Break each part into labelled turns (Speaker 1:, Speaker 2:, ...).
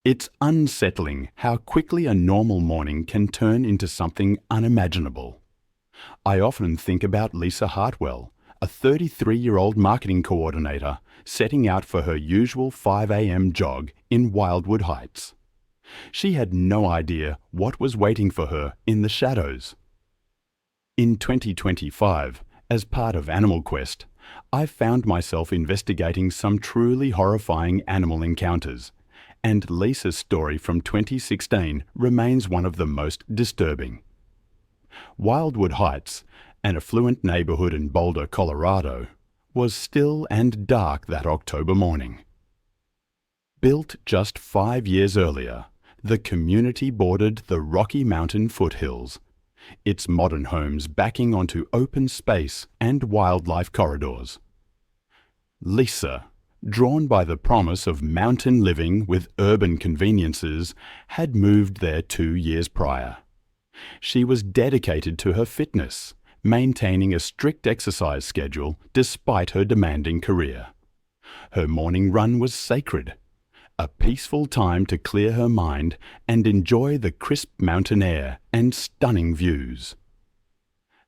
Speaker 1: It's unsettling how quickly a normal morning can turn into something unimaginable. I often think about Lisa Hartwell, a 33-year-old marketing coordinator setting out for her usual 5 a.m. jog in Wildwood Heights. She had no idea what was waiting for her in the shadows. In 2025, as part of Animal Quest, I found myself investigating some truly horrifying animal encounters, and Lisa's story from 2016 remains one of the most disturbing. Wildwood Heights, an affluent neighborhood in Boulder, Colorado, was still and dark that October morning. Built just 5 years earlier, the community bordered the Rocky Mountain foothills, its modern homes backing onto open space and wildlife corridors. Lisa, drawn by the promise of mountain living with urban conveniences, had moved there 2 years prior. She was dedicated to her fitness, maintaining a strict exercise schedule despite her demanding career. Her morning run was sacred, a peaceful time to clear her mind and enjoy the crisp mountain air and stunning views.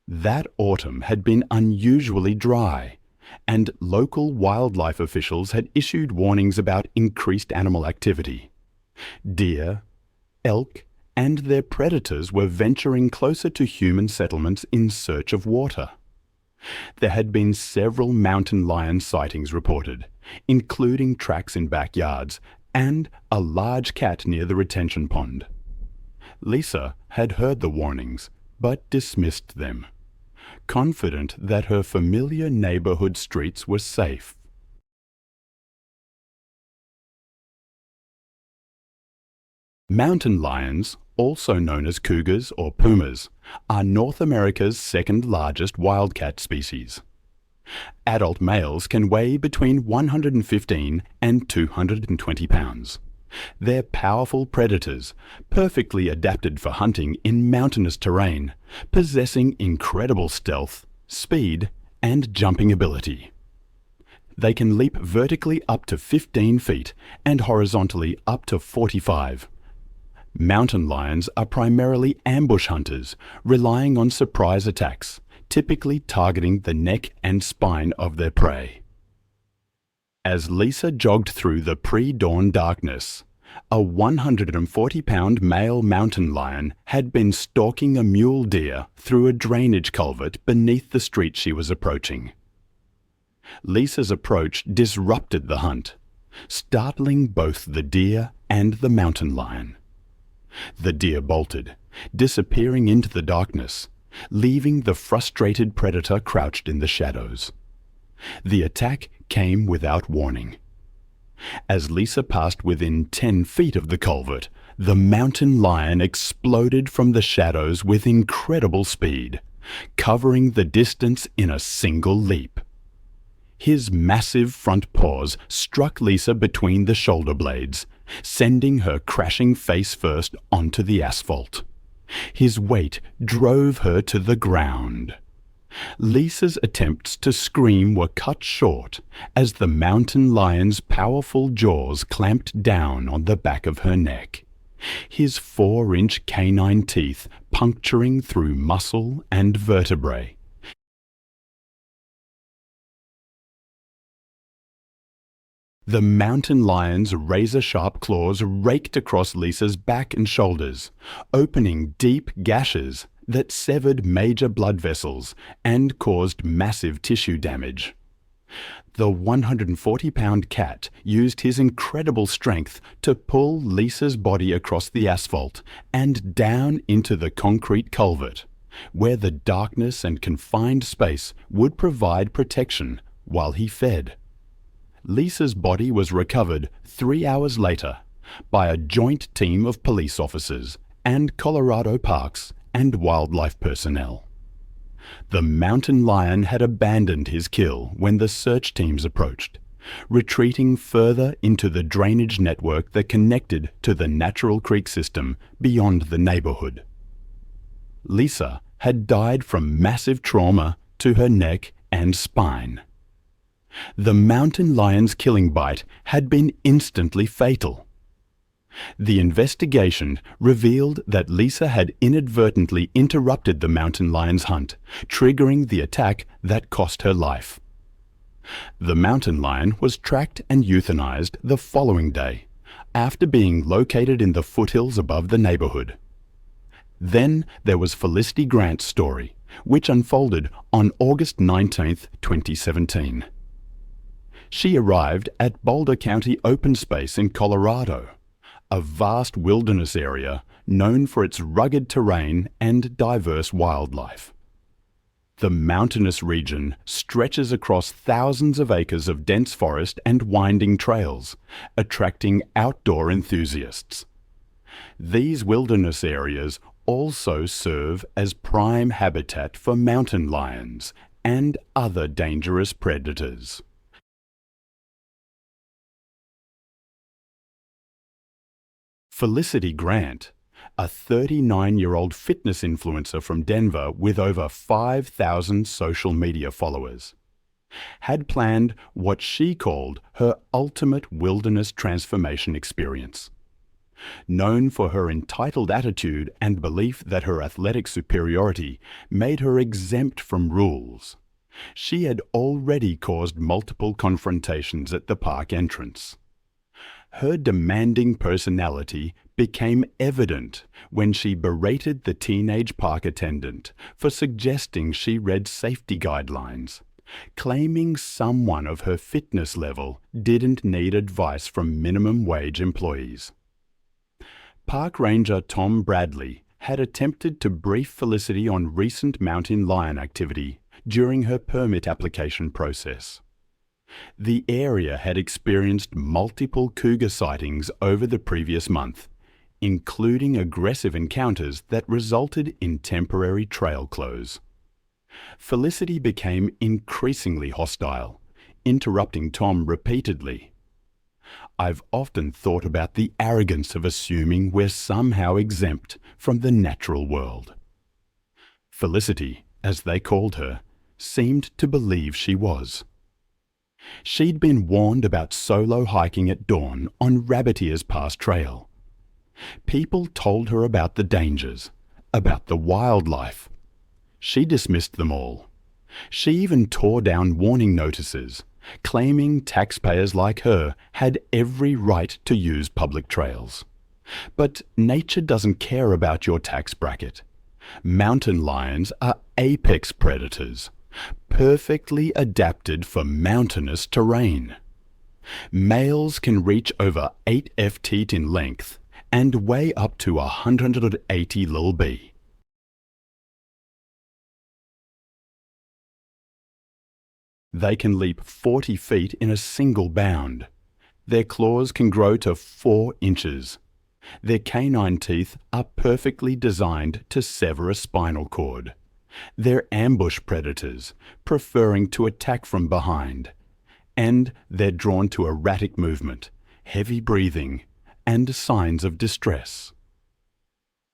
Speaker 1: That autumn had been unusually dry, and local wildlife officials had issued warnings about increased animal activity. Deer, elk, and their predators were venturing closer to human settlements in search of water. There had been several mountain lion sightings reported, including tracks in backyards and a large cat near the retention pond. Lisa had heard the warnings, but dismissed them, confident that her familiar neighborhood streets were safe. Mountain lions, also known as cougars or pumas, are North America's second largest wildcat species. Adult males can weigh between 115 and 220 pounds. They're powerful predators, perfectly adapted for hunting in mountainous terrain, possessing incredible stealth, speed, and jumping ability. They can leap vertically up to 15 feet and horizontally up to 45. Mountain lions are primarily ambush hunters, relying on surprise attacks, typically targeting the neck and spine of their prey. As Lisa jogged through the pre-dawn darkness, a 140-pound male mountain lion had been stalking a mule deer through a drainage culvert beneath the street she was approaching. Lisa's approach disrupted the hunt, startling both the deer and the mountain lion. The deer bolted, disappearing into the darkness, leaving the frustrated predator crouched in the shadows. The attack came without warning. As Lisa passed within 10 feet of the culvert, the mountain lion exploded from the shadows with incredible speed, covering the distance in a single leap. His massive front paws struck Lisa between the shoulder blades, sending her crashing face first onto the asphalt. His weight drove her to the ground. Lisa's attempts to scream were cut short as the mountain lion's powerful jaws clamped down on the back of her neck, his 4-inch canine teeth puncturing through muscle and vertebrae. The mountain lion's razor-sharp claws raked across Lisa's back and shoulders, opening deep gashes that severed major blood vessels and caused massive tissue damage. The 140-pound cat used his incredible strength to pull Lisa's body across the asphalt and down into the concrete culvert, where the darkness and confined space would provide protection while he fed. Lisa's body was recovered 3 hours later by a joint team of police officers and Colorado Parks and wildlife personnel. The mountain lion had abandoned his kill when the search teams approached, retreating further into the drainage network that connected to the natural creek system beyond the neighborhood. Lisa had died from massive trauma to her neck and spine. The mountain lion's killing bite had been instantly fatal. The investigation revealed that Lisa had inadvertently interrupted the mountain lion's hunt, triggering the attack that cost her life. The mountain lion was tracked and euthanized the following day, after being located in the foothills above the neighborhood. Then there was Felicity Grant's story, which unfolded on August 19, 2017. She arrived at Boulder County Open Space in Colorado, a vast wilderness area known for its rugged terrain and diverse wildlife. The mountainous region stretches across thousands of acres of dense forest and winding trails, attracting outdoor enthusiasts. These wilderness areas also serve as prime habitat for mountain lions and other dangerous predators. Felicity Grant, a 39-year-old fitness influencer from Denver with over 5,000 social media followers, had planned what she called her ultimate wilderness transformation experience. Known for her entitled attitude and belief that her athletic superiority made her exempt from rules, she had already caused multiple confrontations at the park entrance. Her demanding personality became evident when she berated the teenage park attendant for suggesting she read safety guidelines, claiming someone of her fitness level didn't need advice from minimum wage employees. Park Ranger Tom Bradley had attempted to brief Felicity on recent mountain lion activity during her permit application process. The area had experienced multiple cougar sightings over the previous month, including aggressive encounters that resulted in temporary trail close. Felicity became increasingly hostile, interrupting Tom repeatedly. "I've often thought about the arrogance of assuming we're somehow exempt from the natural world." Felicity, as they called her, seemed to believe she was. She'd been warned about solo hiking at dawn on Rabbit Ears Pass Trail. People told her about the dangers, about the wildlife. She dismissed them all. She even tore down warning notices, claiming taxpayers like her had every right to use public trails. But nature doesn't care about your tax bracket. Mountain lions are apex predators, perfectly adapted for mountainous terrain. Males can reach over 8 ft in length and weigh up to 180 lb. They can leap 40 feet in a single bound. Their claws can grow to 4 inches. Their canine teeth are perfectly designed to sever a spinal cord. They're ambush predators, preferring to attack from behind. And they're drawn to erratic movement, heavy breathing, and signs of distress.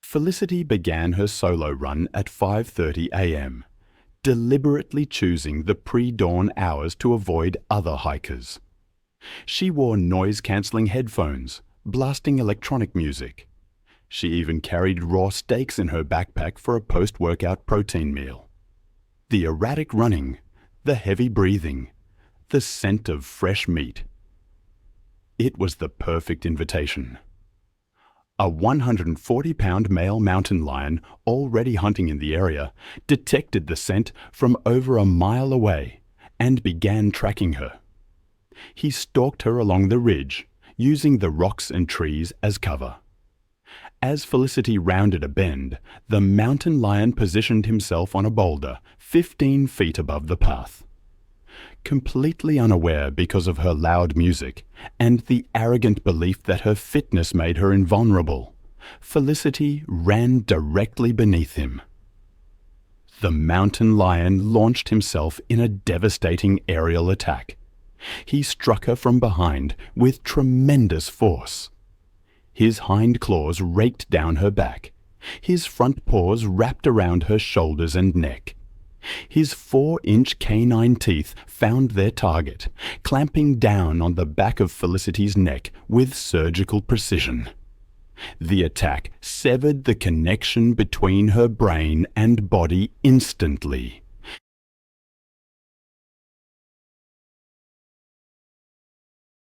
Speaker 1: Felicity began her solo run at 5:30 a.m., deliberately choosing the pre-dawn hours to avoid other hikers. She wore noise-cancelling headphones, blasting electronic music. She even carried raw steaks in her backpack for a post-workout protein meal. The erratic running, the heavy breathing, the scent of fresh meat. It was the perfect invitation. A 140-pound male mountain lion, already hunting in the area, detected the scent from over a mile away and began tracking her. He stalked her along the ridge, using the rocks and trees as cover. As Felicity rounded a bend, the mountain lion positioned himself on a boulder 15 feet above the path. Completely unaware because of her loud music and the arrogant belief that her fitness made her invulnerable, Felicity ran directly beneath him. The mountain lion launched himself in a devastating aerial attack. He struck her from behind with tremendous force. His hind claws raked down her back. His front paws wrapped around her shoulders and neck. His 4-inch canine teeth found their target, clamping down on the back of Felicity's neck with surgical precision. The attack severed the connection between her brain and body instantly.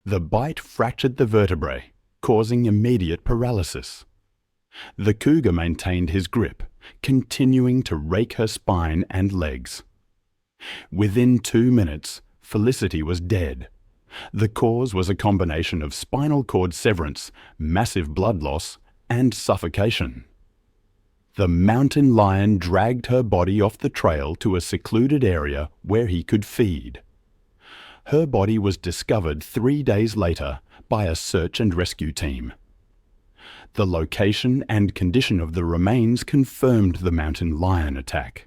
Speaker 1: The bite fractured the vertebrae, causing immediate paralysis. The cougar maintained his grip, continuing to rake her spine and legs. Within 2 minutes, Felicity was dead. The cause was a combination of spinal cord severance, massive blood loss, and suffocation. The mountain lion dragged her body off the trail to a secluded area where he could feed. Her body was discovered 3 days later by a search and rescue team. The location and condition of the remains confirmed the mountain lion attack.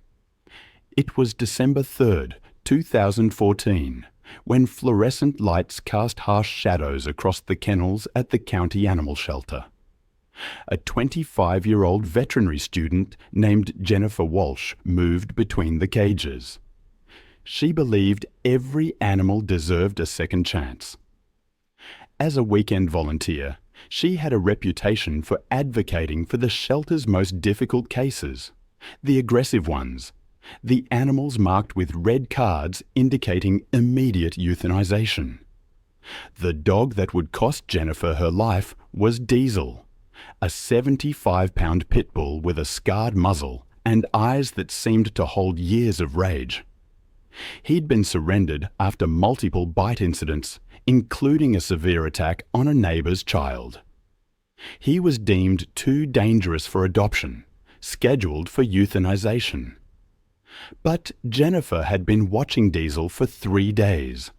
Speaker 1: It was December 3, 2014, when fluorescent lights cast harsh shadows across the kennels at the county animal shelter. A 25-year-old veterinary student named Jennifer Walsh moved between the cages. She believed every animal deserved a second chance. As a weekend volunteer, she had a reputation for advocating for the shelter's most difficult cases, the aggressive ones, the animals marked with red cards indicating immediate euthanization. The dog that would cost Jennifer her life was Diesel, a 75-pound pit bull with a scarred muzzle and eyes that seemed to hold years of rage. He'd been surrendered after multiple bite incidents, including a severe attack on a neighbor's child. He was deemed too dangerous for adoption, scheduled for euthanization. But Jennifer had been watching Diesel for 3 days,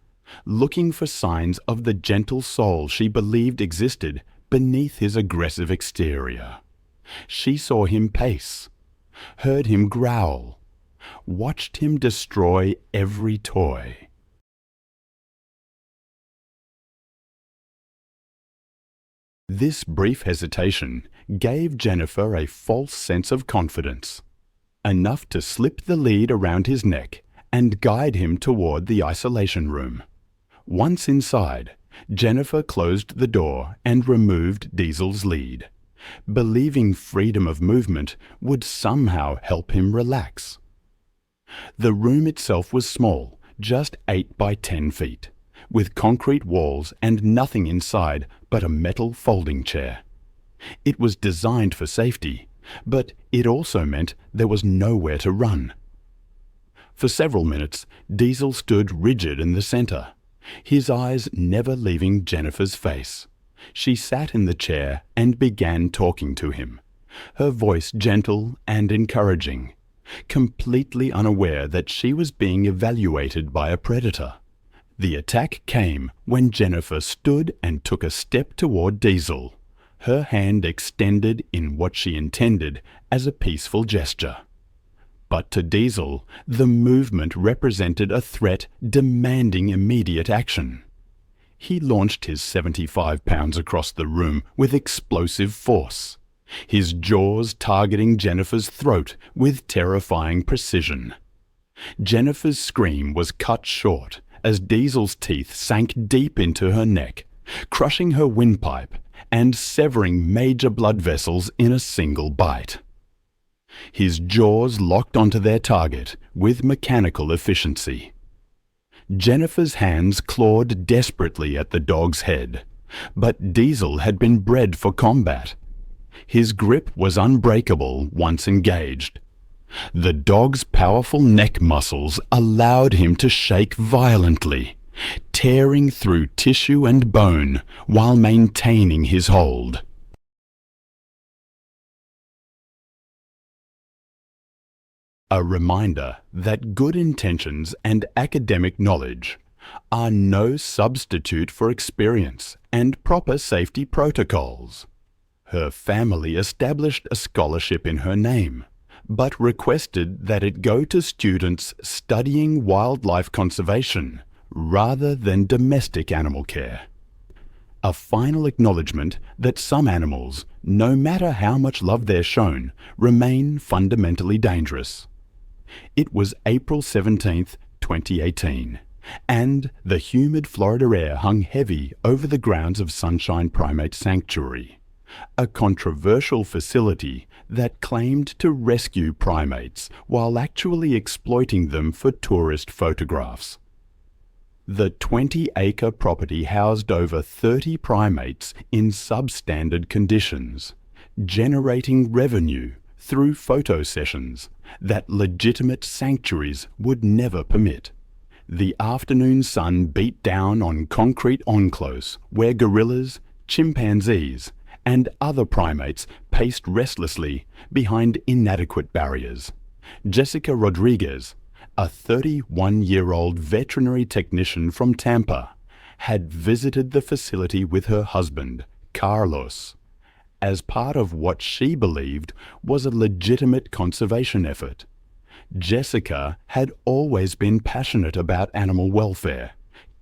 Speaker 1: looking for signs of the gentle soul she believed existed beneath his aggressive exterior. She saw him pace, heard him growl, watched him destroy every toy. This brief hesitation gave Jennifer a false sense of confidence, enough to slip the lead around his neck and guide him toward the isolation room. Once inside, Jennifer closed the door and removed Diesel's lead, believing freedom of movement would somehow help him relax. The room itself was small, just 8 by 10 feet, with concrete walls and nothing inside but a metal folding chair. It was designed for safety, but it also meant there was nowhere to run. For several minutes, Diesel stood rigid in the center, his eyes never leaving Jennifer's face. She sat in the chair and began talking to him, her voice gentle and encouraging, completely unaware that she was being evaluated by a predator. The attack came when Jennifer stood and took a step toward Diesel, her hand extended in what she intended as a peaceful gesture. But to Diesel, the movement represented a threat demanding immediate action. He launched his 75 pounds across the room with explosive force, his jaws targeting Jennifer's throat with terrifying precision. Jennifer's scream was cut short as Diesel's teeth sank deep into her neck, crushing her windpipe and severing major blood vessels in a single bite. His jaws locked onto their target with mechanical efficiency. Jennifer's hands clawed desperately at the dog's head, but Diesel had been bred for combat. His grip was unbreakable once engaged. The dog's powerful neck muscles allowed him to shake violently, tearing through tissue and bone while maintaining his hold. A reminder that good intentions and academic knowledge are no substitute for experience and proper safety protocols. Her family established a scholarship in her name, but requested that it go to students studying wildlife conservation rather than domestic animal care. A final acknowledgement that some animals, no matter how much love they're shown, remain fundamentally dangerous. It was April 17, 2018, and the humid Florida air hung heavy over the grounds of Sunshine Primate Sanctuary, a controversial facility that claimed to rescue primates while actually exploiting them for tourist photographs. The 20-acre property housed over 30 primates in substandard conditions, generating revenue through photo sessions that legitimate sanctuaries would never permit. The afternoon sun beat down on concrete encloses where gorillas, chimpanzees, and other primates paced restlessly behind inadequate barriers. Jessica Rodriguez, a 31-year-old veterinary technician from Tampa, had visited the facility with her husband, Carlos, as part of what she believed was a legitimate conservation effort. Jessica had always been passionate about animal welfare,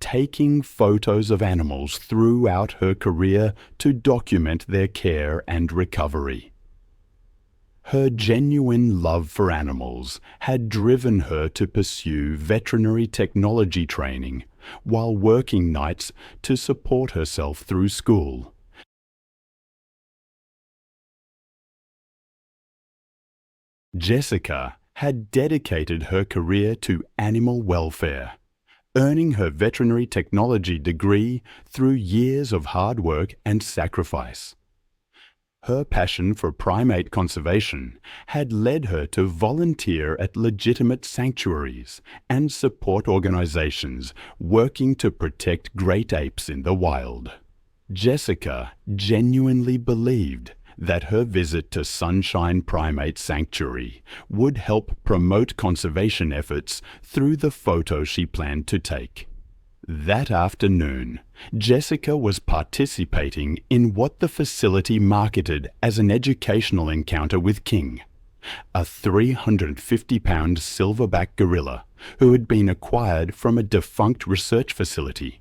Speaker 1: taking photos of animals throughout her career to document their care and recovery. Her genuine love for animals had driven her to pursue veterinary technology training while working nights to support herself through school. Jessica had dedicated her career to animal welfare, earning her veterinary technology degree through years of hard work and sacrifice. Her passion for primate conservation had led her to volunteer at legitimate sanctuaries and support organizations working to protect great apes in the wild. Jessica genuinely believed that her visit to Sunshine Primate Sanctuary would help promote conservation efforts through the photo she planned to take. That afternoon, Jessica was participating in what the facility marketed as an educational encounter with King, a 350-pound silverback gorilla who had been acquired from a defunct research facility.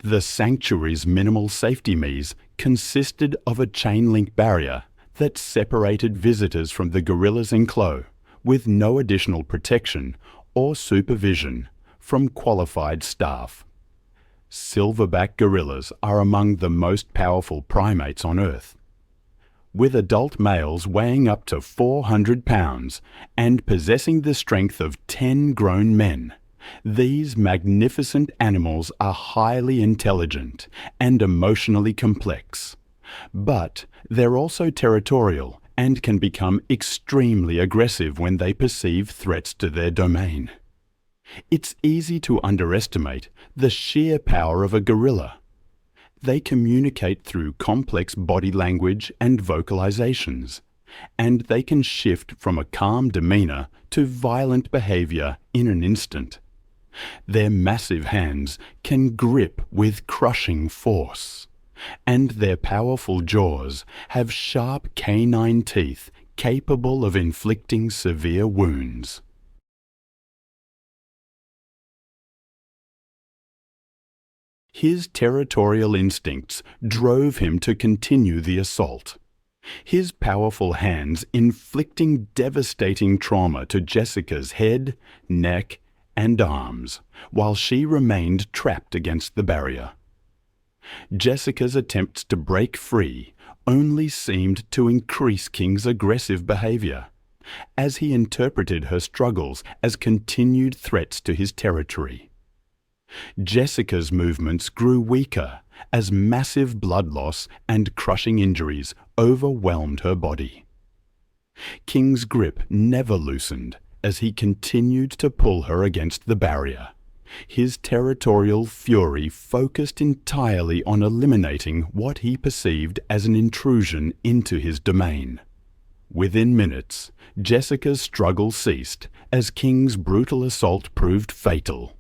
Speaker 1: The sanctuary's minimal safety Meas consisted of a chain-link barrier that separated visitors from the gorilla's enclosure, with no additional protection or supervision from qualified staff. Silverback gorillas are among the most powerful primates on Earth, with adult males weighing up to 400 pounds and possessing the strength of 10 grown men. These magnificent animals are highly intelligent and emotionally complex, but they're also territorial and can become extremely aggressive when they perceive threats to their domain. It's easy to underestimate the sheer power of a gorilla. They communicate through complex body language and vocalizations, and they can shift from a calm demeanor to violent behavior in an instant. Their massive hands can grip with crushing force, and their powerful jaws have sharp canine teeth capable of inflicting severe wounds. His territorial instincts drove him to continue the assault, his powerful hands inflicting devastating trauma to Jessica's head, neck, and arms, while she remained trapped against the barrier. Jessica's attempts to break free only seemed to increase King's aggressive behavior, as he interpreted her struggles as continued threats to his territory. Jessica's movements grew weaker as massive blood loss and crushing injuries overwhelmed her body. King's grip never loosened as he continued to pull her against the barrier. His territorial fury focused entirely on eliminating what he perceived as an intrusion into his domain. Within minutes, Jessica's struggle ceased as King's brutal assault proved fatal.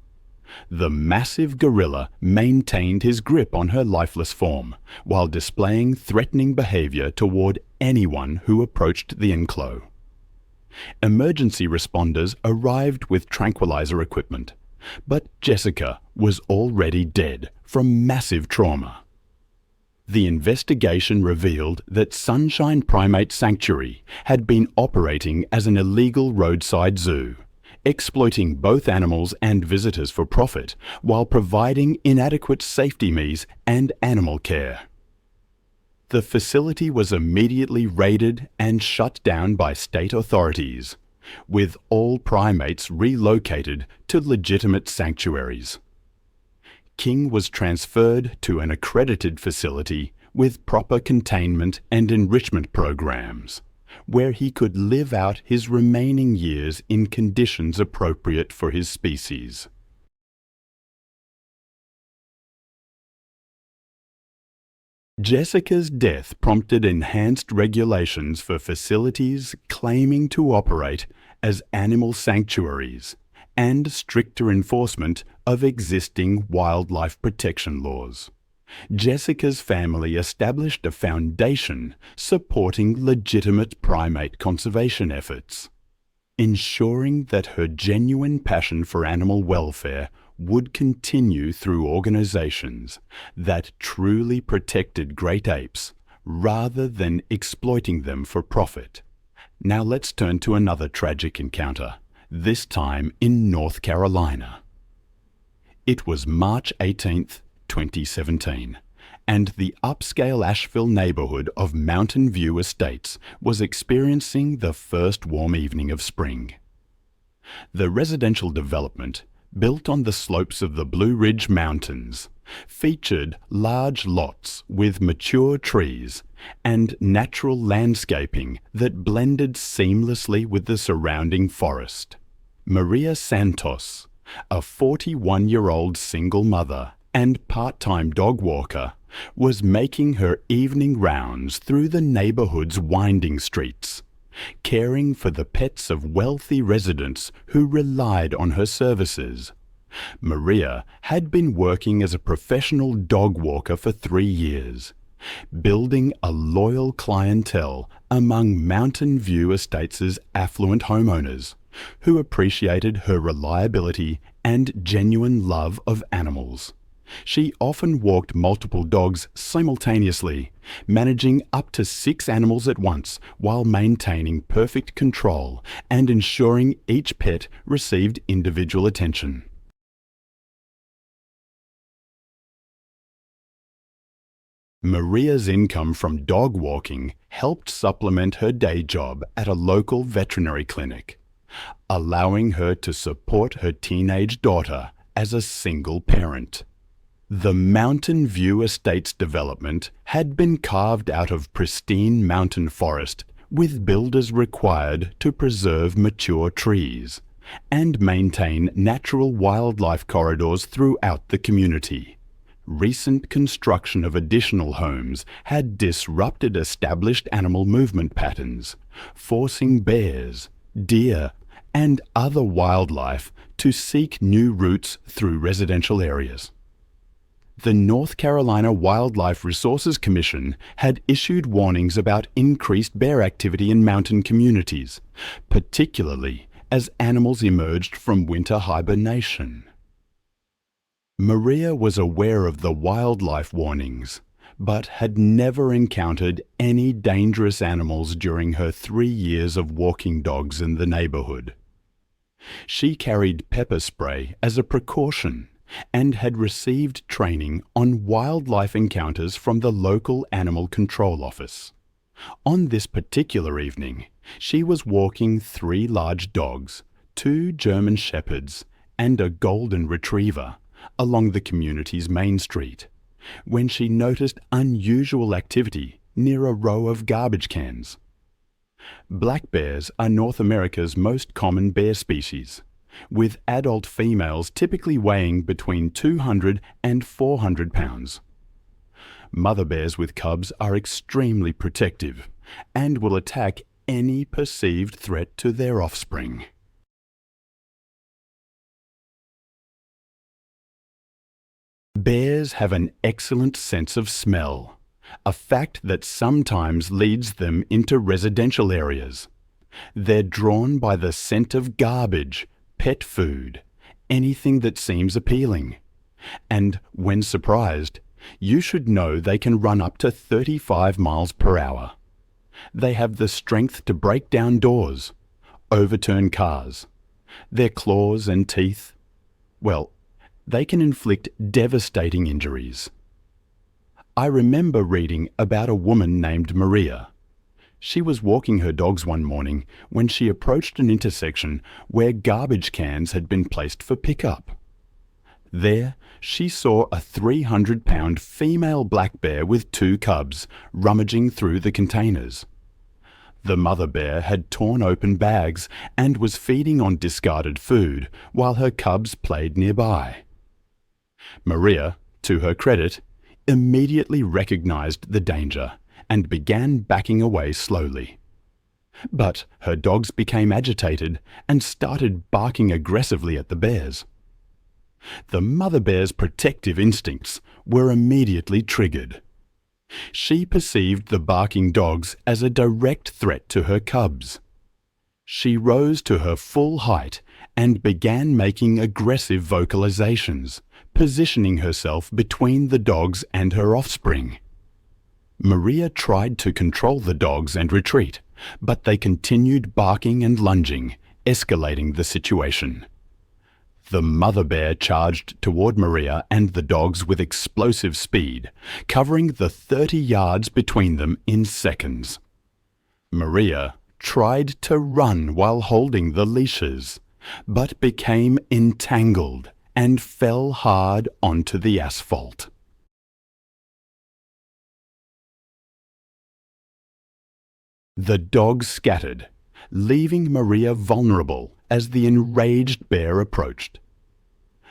Speaker 1: The massive gorilla maintained his grip on her lifeless form while displaying threatening behavior toward anyone who approached the enclosure. Emergency responders arrived with tranquilizer equipment, but Jessica was already dead from massive trauma. The investigation revealed that Sunshine Primate Sanctuary had been operating as an illegal roadside zoo, exploiting both animals and visitors for profit while providing inadequate safety measures and animal care. The facility was immediately raided and shut down by state authorities, with all primates relocated to legitimate sanctuaries. King was transferred to an accredited facility with proper containment and enrichment programs, where he could live out his remaining years in conditions appropriate for his species. Jessica's death prompted enhanced regulations for facilities claiming to operate as animal sanctuaries and stricter enforcement of existing wildlife protection laws. Jessica's family established a foundation supporting legitimate primate conservation efforts, ensuring that her genuine passion for animal welfare would continue through organizations that truly protected great apes rather than exploiting them for profit. Now let's turn to another tragic encounter, this time in North Carolina. It was March 18th, 2017, and the upscale Asheville neighborhood of Mountain View Estates was experiencing the first warm evening of spring. The residential development, built on the slopes of the Blue Ridge Mountains, featured large lots with mature trees and natural landscaping that blended seamlessly with the surrounding forest. Maria Santos, a 41-year-old single mother and part-time dog walker, was making her evening rounds through the neighborhood's winding streets, caring for the pets of wealthy residents who relied on her services. Maria had been working as a professional dog walker for 3 years, building a loyal clientele among Mountain View Estates' affluent homeowners, who appreciated her reliability and genuine love of animals. She often walked multiple dogs simultaneously, managing up to 6 animals at once while maintaining perfect control and ensuring each pet received individual attention. Maria's income from dog walking helped supplement her day job at a local veterinary clinic, allowing her to support her teenage daughter as a single parent. The Mountain View Estates development had been carved out of pristine mountain forest with builders required to preserve mature trees and maintain natural wildlife corridors throughout the community. Recent construction of additional homes had disrupted established animal movement patterns, forcing bears, deer, and other wildlife to seek new routes through residential areas. The North Carolina Wildlife Resources Commission had issued warnings about increased bear activity in mountain communities, particularly as animals emerged from winter hibernation. Maria was aware of the wildlife warnings, but had never encountered any dangerous animals during her 3 years of walking dogs in the neighborhood. She carried pepper spray as a precaution and had received training on wildlife encounters from the local animal control office. On this particular evening, she was walking 3 large dogs, 2 German Shepherds, and a golden retriever along the community's main street, when she noticed unusual activity near a row of garbage cans. Black bears are North America's most common bear species, with adult females typically weighing between 200 and 400 pounds. Mother bears with cubs are extremely protective and will attack any perceived threat to their offspring. Bears have an excellent sense of smell, a fact that sometimes leads them into residential areas. They're drawn by the scent of garbage, pet food, anything that seems appealing. And when surprised, you should know they can run up to 35 miles per hour. They have the strength to break down doors, overturn cars. Their claws and teeth, well, they can inflict devastating injuries. I remember reading about a woman named Maria. She was walking her dogs one morning when she approached an intersection where garbage cans had been placed for pickup. There, she saw a 300-pound female black bear with 2 cubs rummaging through the containers. The mother bear had torn open bags and was feeding on discarded food while her cubs played nearby. Maria, to her credit, immediately recognized the danger and began backing away slowly. But her dogs became agitated and started barking aggressively at the bears. The mother bear's protective instincts were immediately triggered. She perceived the barking dogs as a direct threat to her cubs. She rose to her full height and began making aggressive vocalizations, positioning herself between the dogs and her offspring. Maria tried to control the dogs and retreat, but they continued barking and lunging, escalating the situation. The mother bear charged toward Maria and the dogs with explosive speed, covering the 30 yards between them in seconds. Maria tried to run while holding the leashes, but became entangled and fell hard onto the asphalt. The dogs scattered, leaving Maria vulnerable as the enraged bear approached.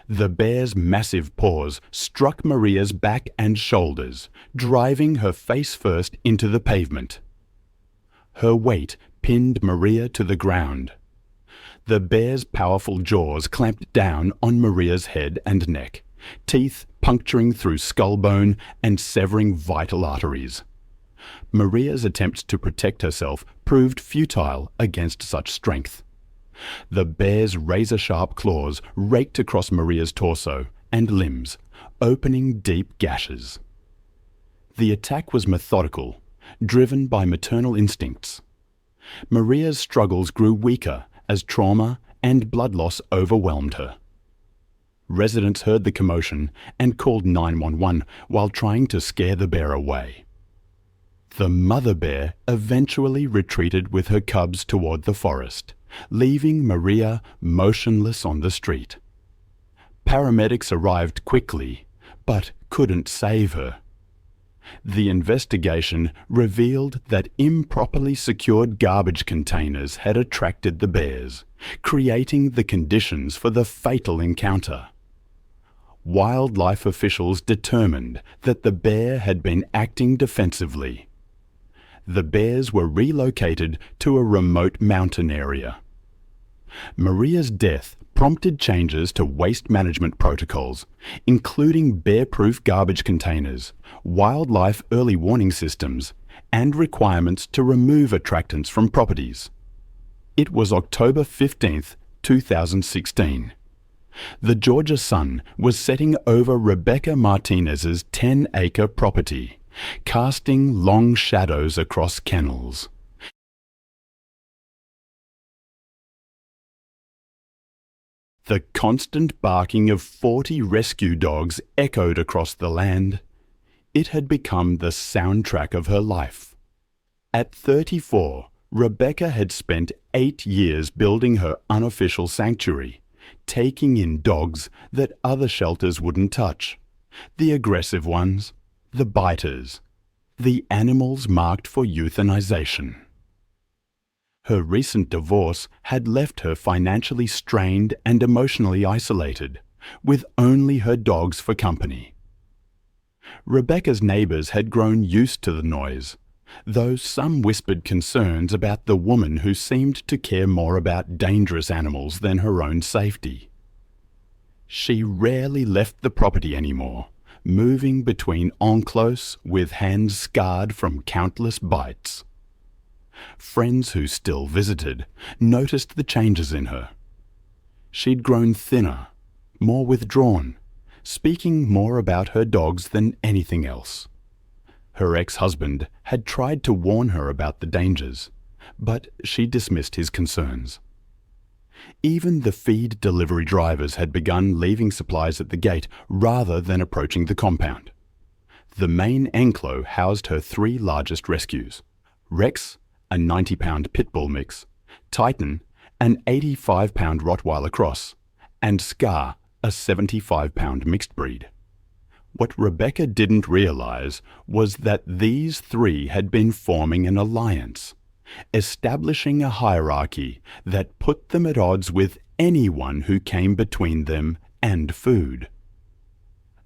Speaker 1: The bear's massive paws struck Maria's back and shoulders, driving her face first into the pavement. Her weight pinned Maria to the ground. The bear's powerful jaws clamped down on Maria's head and neck, teeth puncturing through skull bone and severing vital arteries. Maria's attempts to protect herself proved futile against such strength. The bear's razor-sharp claws raked across Maria's torso and limbs, opening deep gashes. The attack was methodical, driven by maternal instincts. Maria's struggles grew weaker as trauma and blood loss overwhelmed her. Residents heard the commotion and called 911 while trying to scare the bear away. The mother bear eventually retreated with her cubs toward the forest, leaving Maria motionless on the street. Paramedics arrived quickly, but couldn't save her. The investigation revealed that improperly secured garbage containers had attracted the bears, creating the conditions for the fatal encounter. Wildlife officials determined that the bear had been acting defensively. The bears were relocated to a remote mountain area. Maria's death prompted changes to waste management protocols, including bear-proof garbage containers, wildlife early warning systems, and requirements to remove attractants from properties. It was October 15, 2016. The Georgia sun was setting over Rebecca Martinez's 10-acre property, casting long shadows across kennels. The constant barking of 40 rescue dogs echoed across the land. It had become the soundtrack of her life. At 34, Rebecca had spent 8 years building her unofficial sanctuary, taking in dogs that other shelters wouldn't touch. The aggressive ones, the biters, the animals marked for euthanization. Her recent divorce had left her financially strained and emotionally isolated, with only her dogs for company. Rebecca's neighbors had grown used to the noise, though some whispered concerns about the woman who seemed to care more about dangerous animals than her own safety. She rarely left the property anymore, moving between encloses with hands scarred from countless bites. Friends who still visited noticed the changes in her. She'd grown thinner, more withdrawn, speaking more about her dogs than anything else. Her ex-husband had tried to warn her about the dangers, but she dismissed his concerns. Even the feed delivery drivers had begun leaving supplies at the gate rather than approaching the compound. The main enclos housed her three largest rescues: Rex, a 90-pound pit bull mix; Titan, an 85-pound Rottweiler cross; and Scar, a 75-pound mixed breed. What Rebecca didn't realize was that these three had been forming an alliance, establishing a hierarchy that put them at odds with anyone who came between them and food.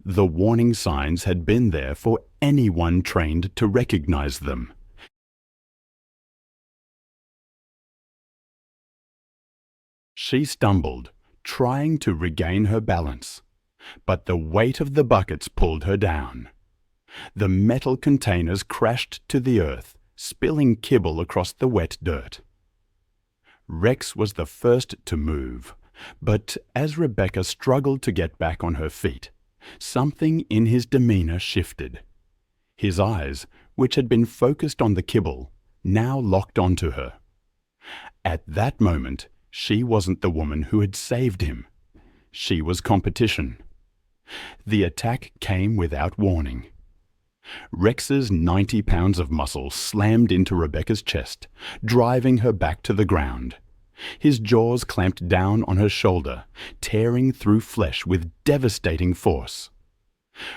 Speaker 1: The warning signs had been there for anyone trained to recognize them. She stumbled, trying to regain her balance, but the weight of the buckets pulled her down. The metal containers crashed to the earth, spilling kibble across the wet dirt. Rex was the first to move, but as Rebecca struggled to get back on her feet, something in his demeanor shifted. His eyes, which had been focused on the kibble, now locked onto her. At that moment, she wasn't the woman who had saved him. She was competition. The attack came without warning. Rex's 90 pounds of muscle slammed into Rebecca's chest, driving her back to the ground. His jaws clamped down on her shoulder, tearing through flesh with devastating force.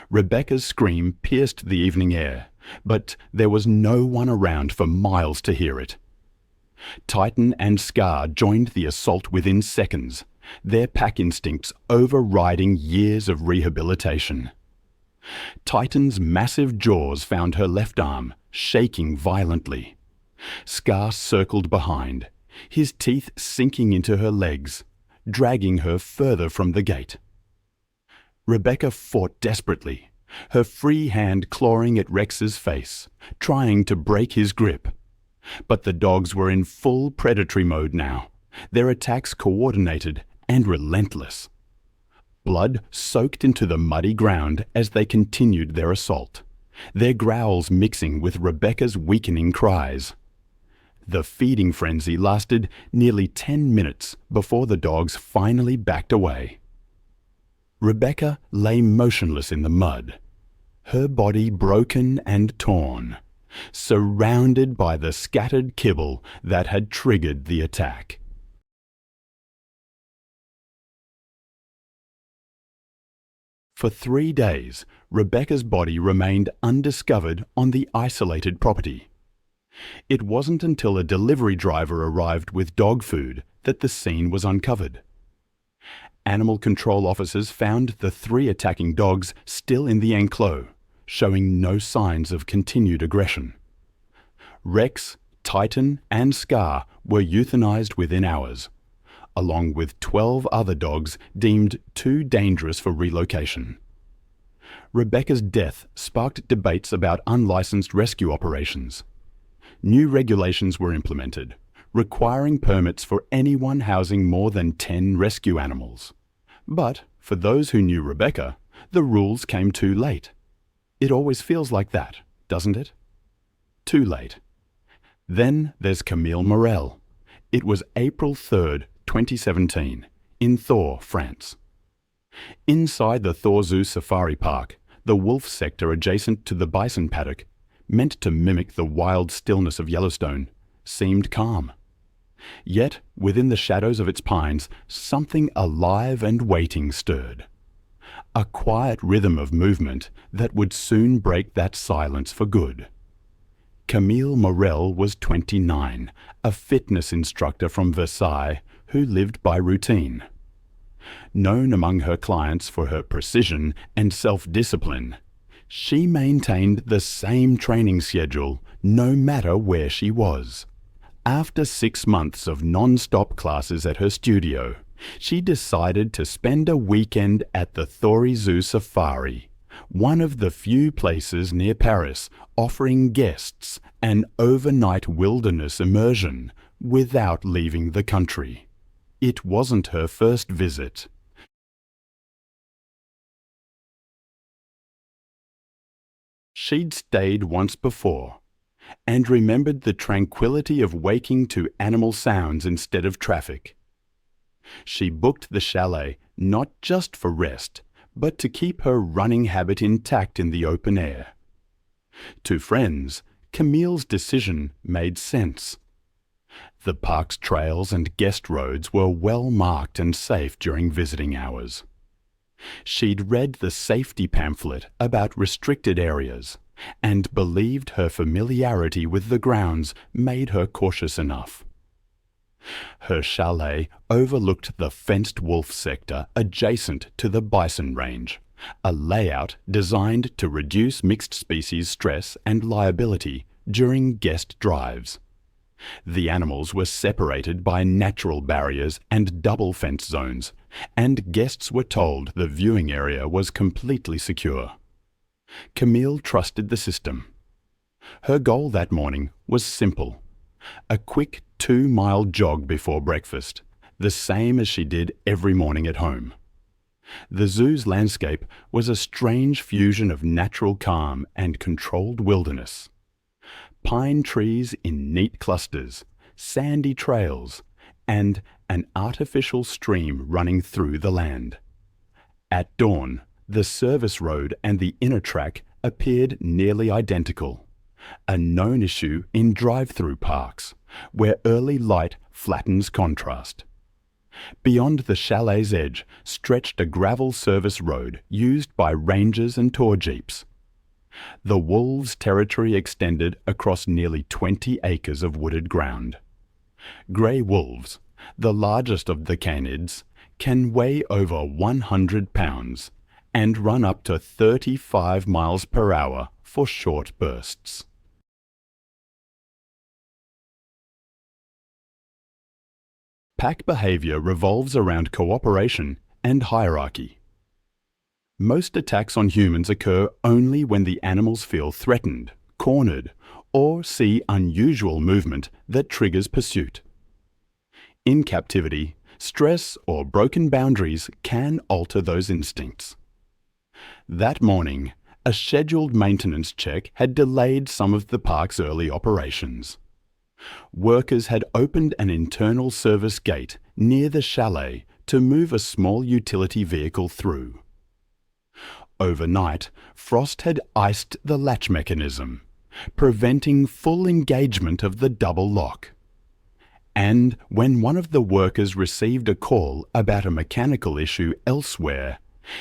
Speaker 1: Rebecca's scream pierced the evening air, but there was no one around for miles to hear it. Titan and Scar joined the assault within seconds, their pack instincts overriding years of rehabilitation. Titan's massive jaws found her left arm, shaking violently. Scar circled behind, his teeth sinking into her legs, dragging her further from the gate. Rebecca fought desperately, her free hand clawing at Rex's face, trying to break his grip. But the dogs were in full predatory mode now, their attacks coordinated and relentless. Blood soaked into the muddy ground as they continued their assault, their growls mixing with Rebecca's weakening cries. The feeding frenzy lasted nearly 10 minutes before the dogs finally backed away. Rebecca lay motionless in the mud, her body broken and torn, surrounded by the scattered kibble that had triggered the attack. For 3 days, Rebecca's body remained undiscovered on the isolated property. It wasn't until a delivery driver arrived with dog food that the scene was uncovered. Animal control officers found the 3 attacking dogs still in the enclos, showing no signs of continued aggression. Rex, Titan, and Scar were euthanized within hours, along with 12 other dogs deemed too dangerous for relocation. Rebecca's death sparked debates about unlicensed rescue operations. New regulations were implemented, requiring permits for anyone housing more than 10 rescue animals. But for those who knew Rebecca, the rules came too late. It always feels like that, doesn't it? Too late. Then there's Camille Morel. It was April 3rd, 2017, in Thor, France. Inside the Thor Zoo Safari Park, the wolf sector adjacent to the bison paddock, meant to mimic the wild stillness of Yellowstone, seemed calm. Yet, within the shadows of its pines, something alive and waiting stirred. A quiet rhythm of movement that would soon break that silence for good. Camille Morel was 29, a fitness instructor from Versailles who lived by routine. Known among her clients for her precision and self-discipline, she maintained the same training schedule no matter where she was. After 6 months of non-stop classes at her studio, she decided to spend a weekend at the Thor Zoo Safari, one of the few places near Paris offering guests an overnight wilderness immersion without leaving the country. It wasn't her first visit. She'd stayed once before, and remembered the tranquility of waking to animal sounds instead of traffic. She booked the chalet not just for rest, but to keep her running habit intact in the open air, To friends, Camille's decision made sense. The park's trails and guest roads were well marked and safe during visiting hours. She'd read the safety pamphlet about restricted areas and believed her familiarity with the grounds made her cautious enough. Her chalet overlooked the fenced wolf sector adjacent to the bison range, a layout designed to reduce mixed species stress and liability during guest drives. The animals were separated by natural barriers and double fence zones, and guests were told the viewing area was completely secure. Camille trusted the system. Her goal that morning was simple: a quick 2-mile jog before breakfast, the same as she did every morning at home. The zoo's landscape was a strange fusion of natural calm and controlled wilderness. Pine trees in neat clusters, sandy trails, and an artificial stream running through the land. At dawn, the service road and the inner track appeared nearly identical, a known issue in drive-through parks, where early light flattens contrast. Beyond the chalet's edge stretched a gravel service road used by rangers and tour jeeps. The wolves' territory extended across nearly 20 acres of wooded ground. Grey wolves, the largest of the canids, can weigh over 100 pounds and run up to 35 miles per hour for short bursts. Pack behavior revolves around cooperation and hierarchy. Most attacks on humans occur only when the animals feel threatened, cornered, or see unusual movement that triggers pursuit. In captivity, stress or broken boundaries can alter those instincts. That morning, a scheduled maintenance check had delayed some of the park's early operations. Workers had opened an internal service gate near the chalet to move a small utility vehicle through. Overnight, frost had iced the latch mechanism, preventing full engagement of the double lock. And when one of the workers received a call about a mechanical issue elsewhere,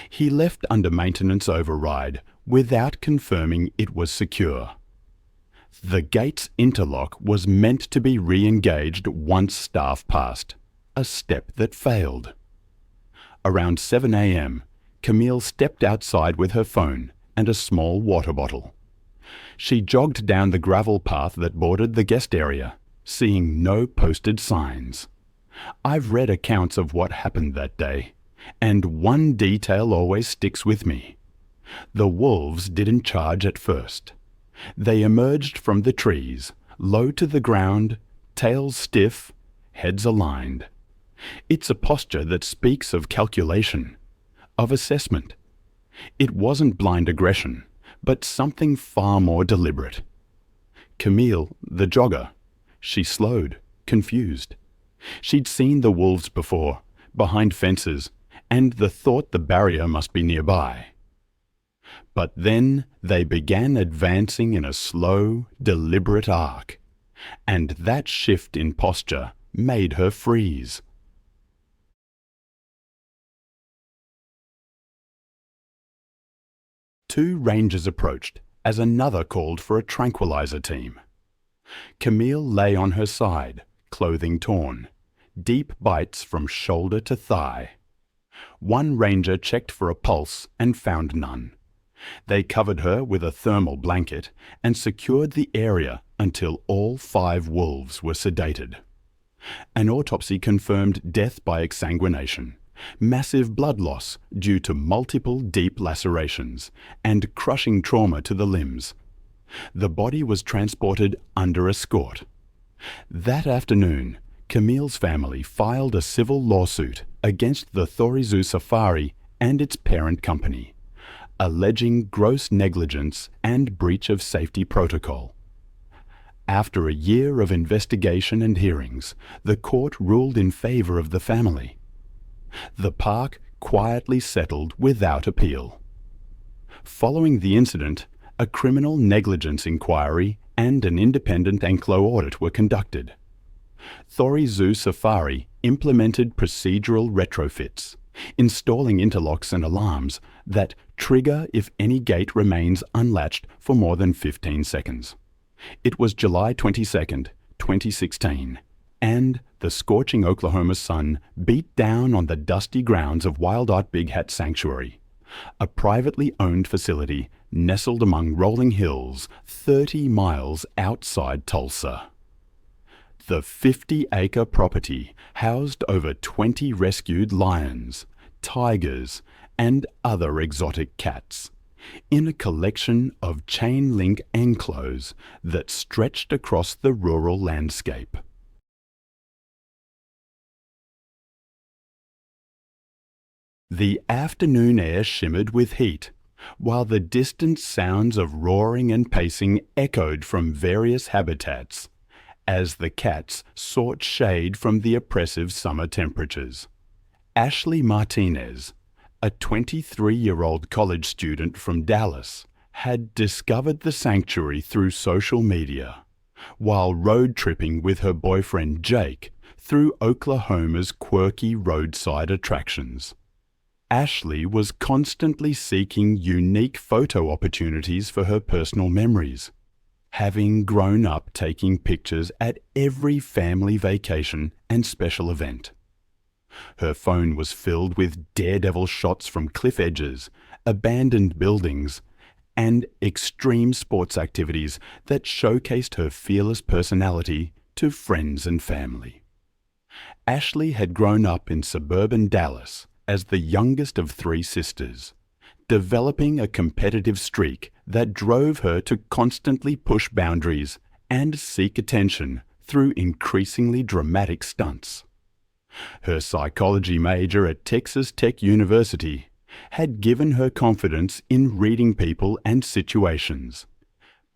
Speaker 1: he left under maintenance override without confirming it was secure. The gate's interlock was meant to be re-engaged once staff passed, a step that failed. Around 7 a.m., Camille stepped outside with her phone and a small water bottle. She jogged down the gravel path that bordered the guest area, seeing no posted signs. I've read accounts of what happened that day, and one detail always sticks with me. The wolves didn't charge at first. They emerged from the trees, low to the ground, tails stiff, heads aligned. It's a posture that speaks of calculation, of assessment. It wasn't blind aggression, but something far more deliberate. Camille, the jogger, she slowed, confused. She'd seen the wolves before, behind fences, and the thought the barrier must be nearby. But then they began advancing in a slow, deliberate arc, and that shift in posture made her freeze. Two rangers approached as another called for a tranquilizer team. Camille lay on her side, clothing torn, deep bites from shoulder to thigh. One ranger checked for a pulse and found none. They covered her with a thermal blanket and secured the area until all 5 wolves were sedated. An autopsy confirmed death by exsanguination, massive blood loss due to multiple deep lacerations, and crushing trauma to the limbs. The body was transported under escort. That afternoon, Camille's family filed a civil lawsuit against the Thorizoo Safari and its parent company, alleging gross negligence and breach of safety protocol. After a year of investigation and hearings, the court ruled in favor of the family. The park quietly settled without appeal. Following the incident, a criminal negligence inquiry and an independent enclos audit were conducted. Thori Zoo Safari implemented procedural retrofits, installing interlocks and alarms that trigger if any gate remains unlatched for more than 15 seconds. It was July 22, 2016, and the scorching Oklahoma sun beat down on the dusty grounds of Wild Art Big Hat Sanctuary, a privately owned facility nestled among rolling hills 30 miles outside Tulsa. The 50-acre property housed over 20 rescued lions, tigers, and other exotic cats, in a collection of chain-link enclos that stretched across the rural landscape. The afternoon air shimmered with heat, while the distant sounds of roaring and pacing echoed from various habitats, as the cats sought shade from the oppressive summer temperatures. Ashley Martinez, a 23-year-old college student from Dallas, had discovered the sanctuary through social media, while road tripping with her boyfriend Jake through Oklahoma's quirky roadside attractions. Ashley was constantly seeking unique photo opportunities for her personal memories, having grown up taking pictures at every family vacation and special event. Her phone was filled with daredevil shots from cliff edges, abandoned buildings, and extreme sports activities that showcased her fearless personality to friends and family. Ashley had grown up in suburban Dallas as the youngest of 3 sisters, developing a competitive streak that drove her to constantly push boundaries and seek attention through increasingly dramatic stunts. Her psychology major at Texas Tech University had given her confidence in reading people and situations,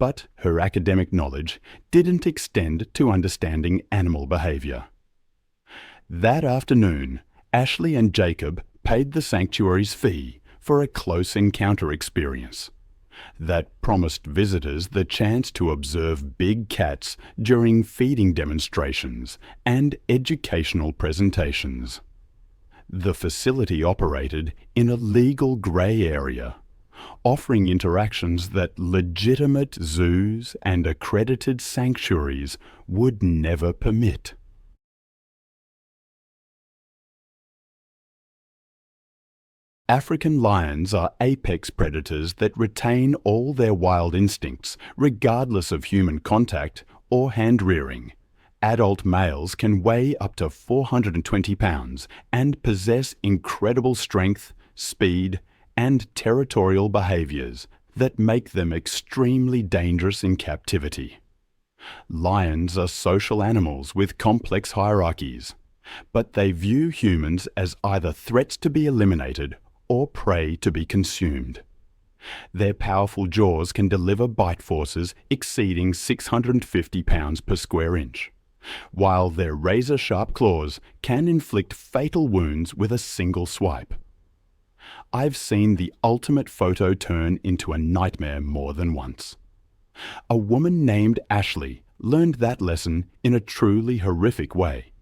Speaker 1: but her academic knowledge didn't extend to understanding animal behavior. That afternoon, Ashley and Jacob paid the sanctuary's fee for a close encounter experience that promised visitors the chance to observe big cats during feeding demonstrations and educational presentations. The facility operated in a legal grey area, offering interactions that legitimate zoos and accredited sanctuaries would never permit. African lions are apex predators that retain all their wild instincts, regardless of human contact or hand-rearing. Adult males can weigh up to 420 pounds and possess incredible strength, speed, and territorial behaviors that make them extremely dangerous in captivity. Lions are social animals with complex hierarchies, but they view humans as either threats to be eliminated or prey to be consumed. Their powerful jaws can deliver bite forces exceeding 650 pounds per square inch, while their razor-sharp claws can inflict fatal wounds with a single swipe. I've seen the ultimate photo turn into a nightmare more than once. A woman named Ashley learned that lesson in a truly horrific way.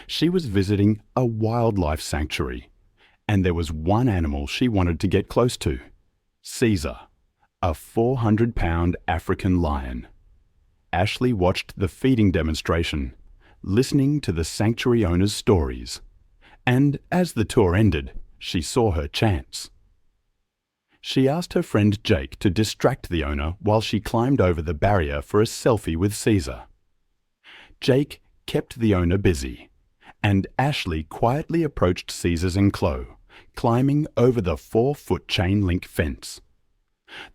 Speaker 1: She was visiting a wildlife sanctuary, and there was one animal she wanted to get close to: Caesar, a 400-pound African lion. Ashley watched the feeding demonstration, listening to the sanctuary owner's stories, and as the tour ended, she saw her chance. She asked her friend Jake to distract the owner while she climbed over the barrier for a selfie with Caesar. Jake kept the owner busy, and Ashley quietly approached Caesar's enclos, climbing over the 4-foot chain-link fence.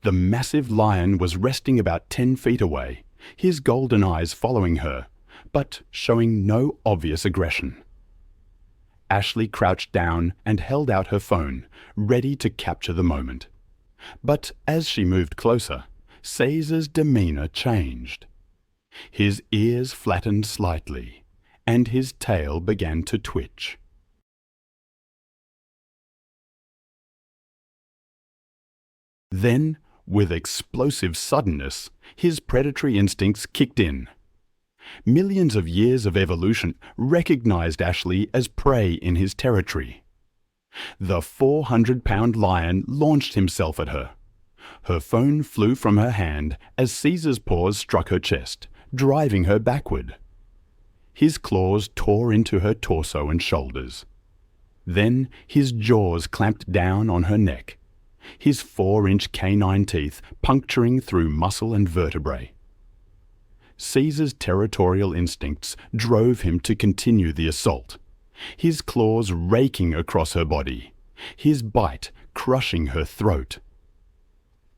Speaker 1: The massive lion was resting about 10 feet away, his golden eyes following her, but showing no obvious aggression. Ashley crouched down and held out her phone, ready to capture the moment. But as she moved closer, Caesar's demeanor changed. His ears flattened slightly, and his tail began to twitch. Then, With explosive suddenness, his predatory instincts kicked in. Millions of years of evolution recognized Ashley as prey in his territory. The 400-pound lion launched himself at her. Her phone flew from her hand as Caesar's paws struck her chest, driving her backward. His claws tore into her torso and shoulders. Then his jaws clamped down on her neck, his 4-inch canine teeth puncturing through muscle and vertebrae. Caesar's territorial instincts drove him to continue the assault, his claws raking across her body, his bite crushing her throat.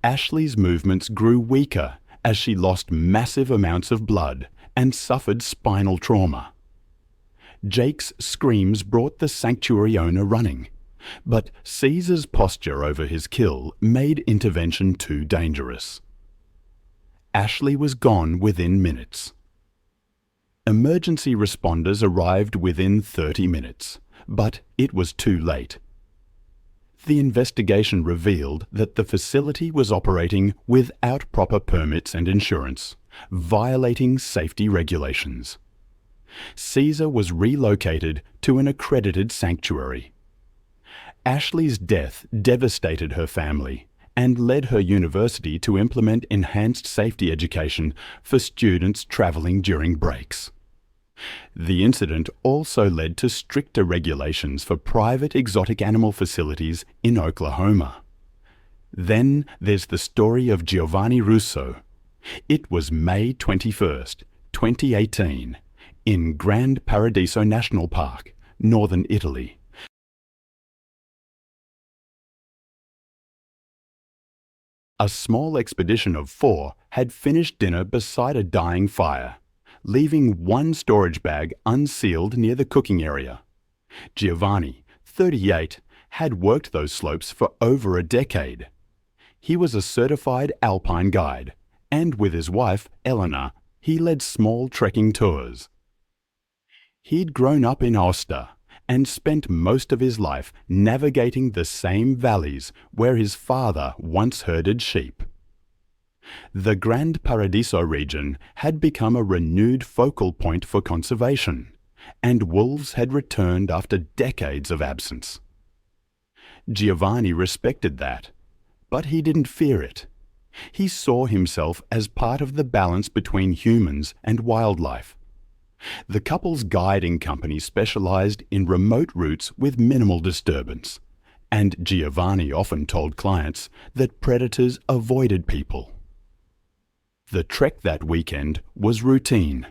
Speaker 1: Ashley's movements grew weaker as she lost massive amounts of blood and suffered spinal trauma. Jake's screams brought the sanctuary owner running, but Caesar's posture over his kill made intervention too dangerous. Ashley was gone within minutes. Emergency responders arrived within 30 minutes, but it was too late. The investigation revealed that the facility was operating without proper permits and insurance, violating safety regulations. Caesar was relocated to an accredited sanctuary. Ashley's death devastated her family and led her university to implement enhanced safety education for students traveling during breaks. The incident also led to stricter regulations for private exotic animal facilities in Oklahoma. Then there's the story of Giovanni Russo. It was May 21st, 2018, in Grand Paradiso National Park, northern Italy. A small expedition of 4 had finished dinner beside a dying fire, leaving one storage bag unsealed near the cooking area. Giovanni, 38, had worked those slopes for over a decade. He was a certified alpine guide, and with his wife, Eleanor, he led small trekking tours. He'd grown up in Aosta and spent most of his life navigating the same valleys where his father once herded sheep. The Grand Paradiso region had become a renewed focal point for conservation, and wolves had returned after decades of absence. Giovanni respected that, but he didn't fear it. He saw himself as part of the balance between humans and wildlife. The couple's guiding company specialized in remote routes with minimal disturbance, and Giovanni often told clients that predators avoided people. The trek that weekend was routine,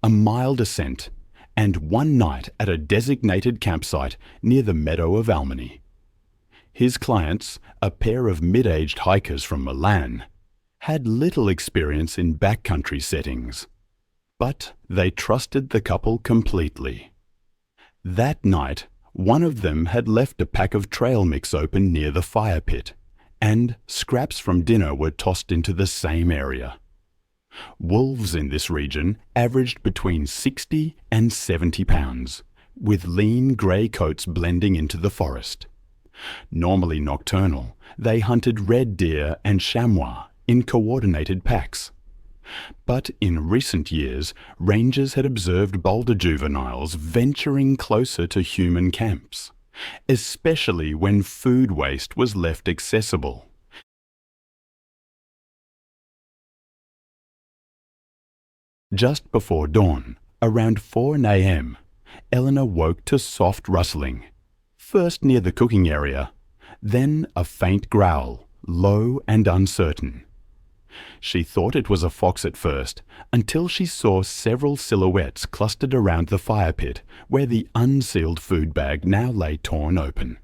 Speaker 1: a mile descent, and one night at a designated campsite near the meadow of Almany. His clients, a pair of mid-aged hikers from Milan, had little experience in backcountry settings, but they trusted the couple completely. That night, one of them had left a pack of trail mix open near the fire pit, and scraps from dinner were tossed into the same area. Wolves in this region averaged between 60 and 70 pounds, with lean grey coats blending into the forest. Normally nocturnal, they hunted red deer and chamois in coordinated packs. But in recent years, rangers had observed boulder juveniles venturing closer to human camps, especially when food waste was left accessible. Just before dawn, around 4 a.m., Eleanor woke to soft rustling, first near the cooking area, then a faint growl, low and uncertain. She thought it was a fox at first, until she saw several silhouettes clustered around the fire pit where the unsealed food bag now lay torn open.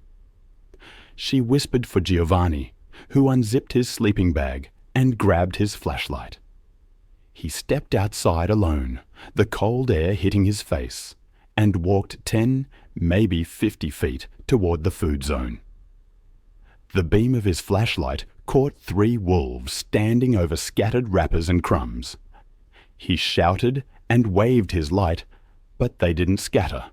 Speaker 1: She whispered for Giovanni, who unzipped his sleeping bag and grabbed his flashlight. He stepped outside alone, the cold air hitting his face, and walked 10, maybe 50 feet toward the food zone. The beam of his flashlight caught 3 wolves standing over scattered wrappers and crumbs. He shouted and waved his light, but they didn't scatter.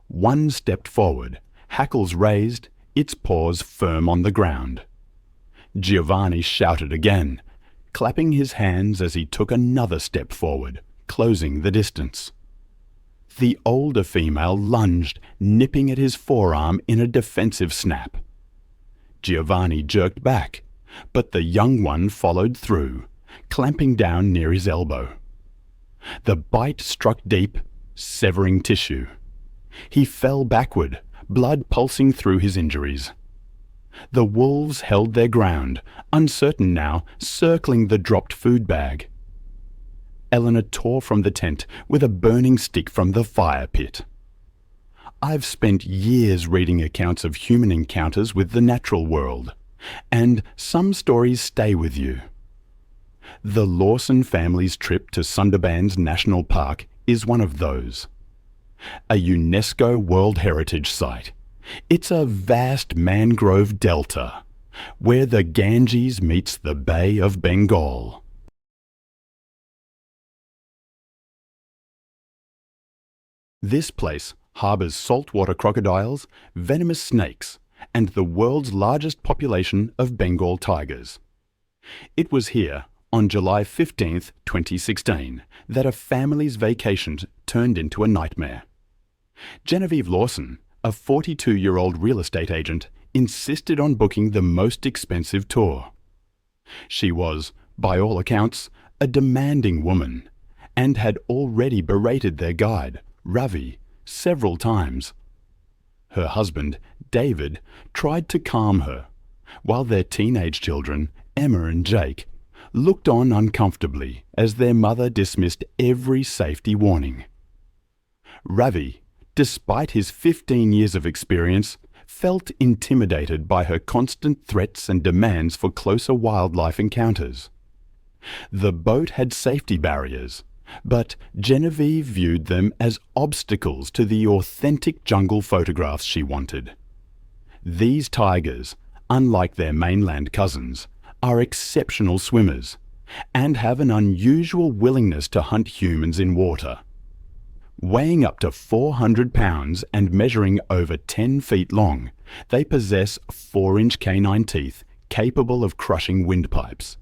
Speaker 1: One stepped forward, hackles raised, its paws firm on the ground. Giovanni shouted again, clapping his hands as he took another step forward, closing the distance. The older female lunged, nipping at his forearm in a defensive snap. Giovanni jerked back, but the young one followed through, clamping down near his elbow. The bite struck deep, severing tissue. He fell backward, blood pulsing through his injuries. The wolves held their ground, uncertain now, circling the dropped food bag. Eleanor tore from the tent with a burning stick from the fire pit. I've spent years reading accounts of human encounters with the natural world, and some stories stay with you. The Lawson family's trip to Sundarbans National Park is one of those. A UNESCO World Heritage Site. It's a vast mangrove delta, where the Ganges meets the Bay of Bengal. This place harbours saltwater crocodiles, venomous snakes, and the world's largest population of Bengal tigers. It was here, on July 15, 2016, that a family's vacation turned into a nightmare. Genevieve Lawson, a 42-year-old real estate agent, insisted on booking the most expensive tour. She was, by all accounts, a demanding woman, and had already berated their guide, Ravi, several times. Her husband, David, tried to calm her, while their teenage children, Emma and Jake, looked on uncomfortably as their mother dismissed every safety warning. Ravi, despite his 15 years of experience, felt intimidated by her constant threats and demands for closer wildlife encounters. The boat had safety barriers, but Genevieve viewed them as obstacles to the authentic jungle photographs she wanted. These tigers, unlike their mainland cousins, are exceptional swimmers and have an unusual willingness to hunt humans in water. Weighing up to 400 pounds and measuring over 10 feet long, they possess 4-inch canine teeth capable of crushing windpipes.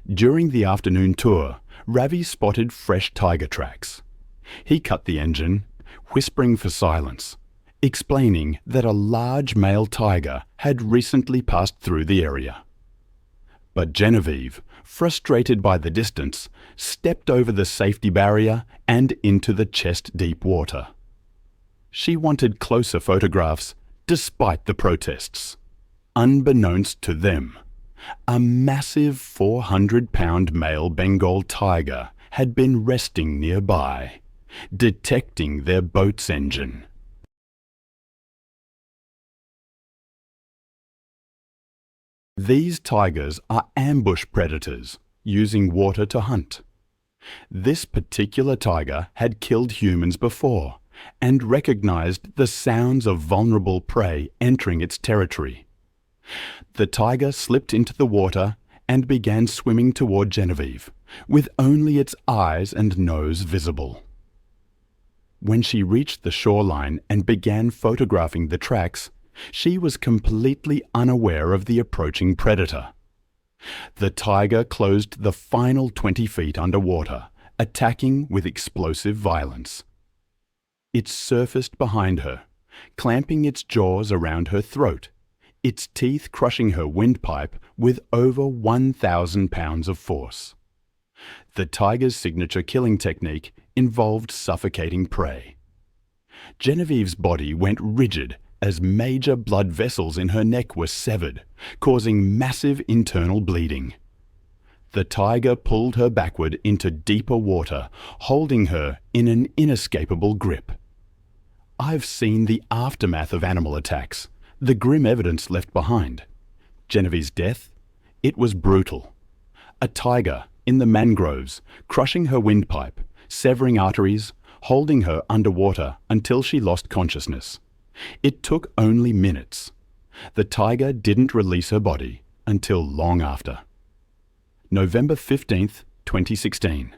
Speaker 1: During the afternoon tour, Ravi spotted fresh tiger tracks. He cut the engine, whispering for silence, explaining that a large male tiger had recently passed through the area. But Genevieve, frustrated by the distance, stepped over the safety barrier and into the chest-deep water. She wanted closer photographs, despite the protests. Unbeknownst to them, a massive 400-pound male Bengal tiger had been resting nearby, detecting their boat's engine. These tigers are ambush predators, using water to hunt. This particular tiger had killed humans before and recognized the sounds of vulnerable prey entering its territory. The tiger slipped into the water and began swimming toward Genevieve, with only its eyes and nose visible. When she reached the shoreline and began photographing the tracks, she was completely unaware of the approaching predator. The tiger closed the final 20 feet underwater, attacking with explosive violence. It surfaced behind her, clamping its jaws around her throat, its teeth crushing her windpipe with over 1,000 pounds of force. The tiger's signature killing technique involved suffocating prey. Genevieve's body went rigid as major blood vessels in her neck were severed, causing massive internal bleeding. The tiger pulled her backward into deeper water, holding her in an inescapable grip. I've seen the aftermath of animal attacks, the grim evidence left behind. Genevieve's death? It was brutal. A tiger in the mangroves, crushing her windpipe, severing arteries, holding her underwater until she lost consciousness. It took only minutes. The tiger didn't release her body until long after. November 15th, 2016.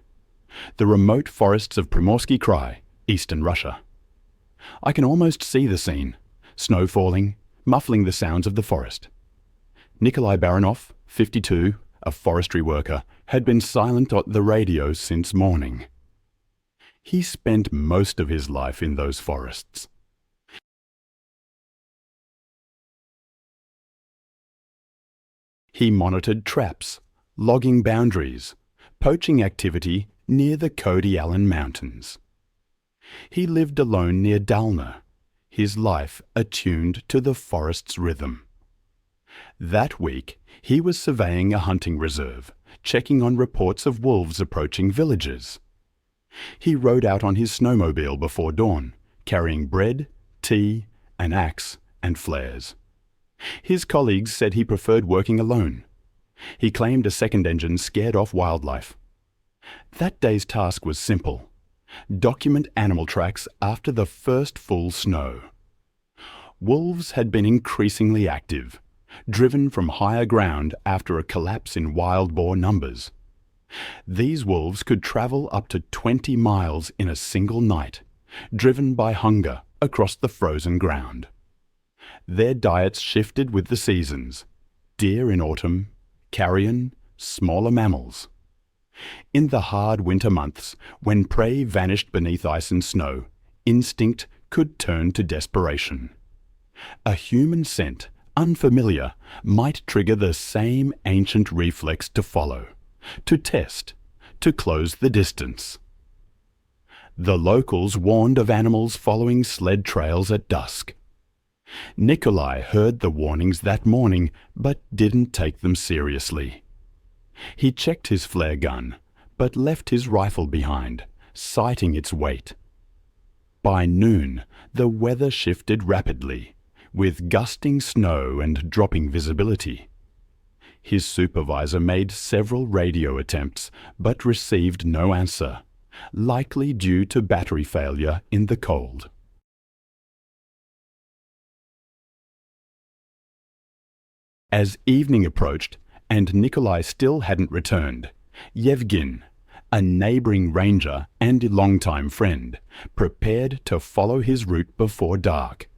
Speaker 1: The remote forests of Primorsky Krai, eastern Russia. I can almost see the scene, snow falling, muffling the sounds of the forest. Nikolai Baranov, 52, a forestry worker, had been silent on the radio since morning. He spent most of his life in those forests. He monitored traps, logging boundaries, poaching activity near the Cody Allen Mountains. He lived alone near Dalna, his life attuned to the forest's rhythm. That week, he was surveying a hunting reserve, checking on reports of wolves approaching villages. He rode out on his snowmobile before dawn, carrying bread, tea, an axe, and flares. His colleagues said he preferred working alone. He claimed a second engine scared off wildlife. That day's task was simple: document animal tracks after the first full snow. Wolves had been increasingly active, driven from higher ground after a collapse in wild boar numbers. These wolves could travel up to 20 miles in a single night, driven by hunger across the frozen ground. Their diets shifted with the seasons: deer in autumn, carrion, smaller mammals. In the hard winter months, when prey vanished beneath ice and snow, instinct could turn to desperation. A human scent, unfamiliar, might trigger the same ancient reflex to follow, to test, to close the distance. The locals warned of animals following sled trails at dusk. Nikolai heard the warnings that morning, but didn't take them seriously. He checked his flare gun, but left his rifle behind, citing its weight. By noon, the weather shifted rapidly, with gusting snow and dropping visibility. His supervisor made several radio attempts, but received no answer, likely due to battery failure in the cold. As evening approached, and Nikolai still hadn't returned, Yevgin, a neighbouring ranger and longtime friend, prepared to follow his route before dark.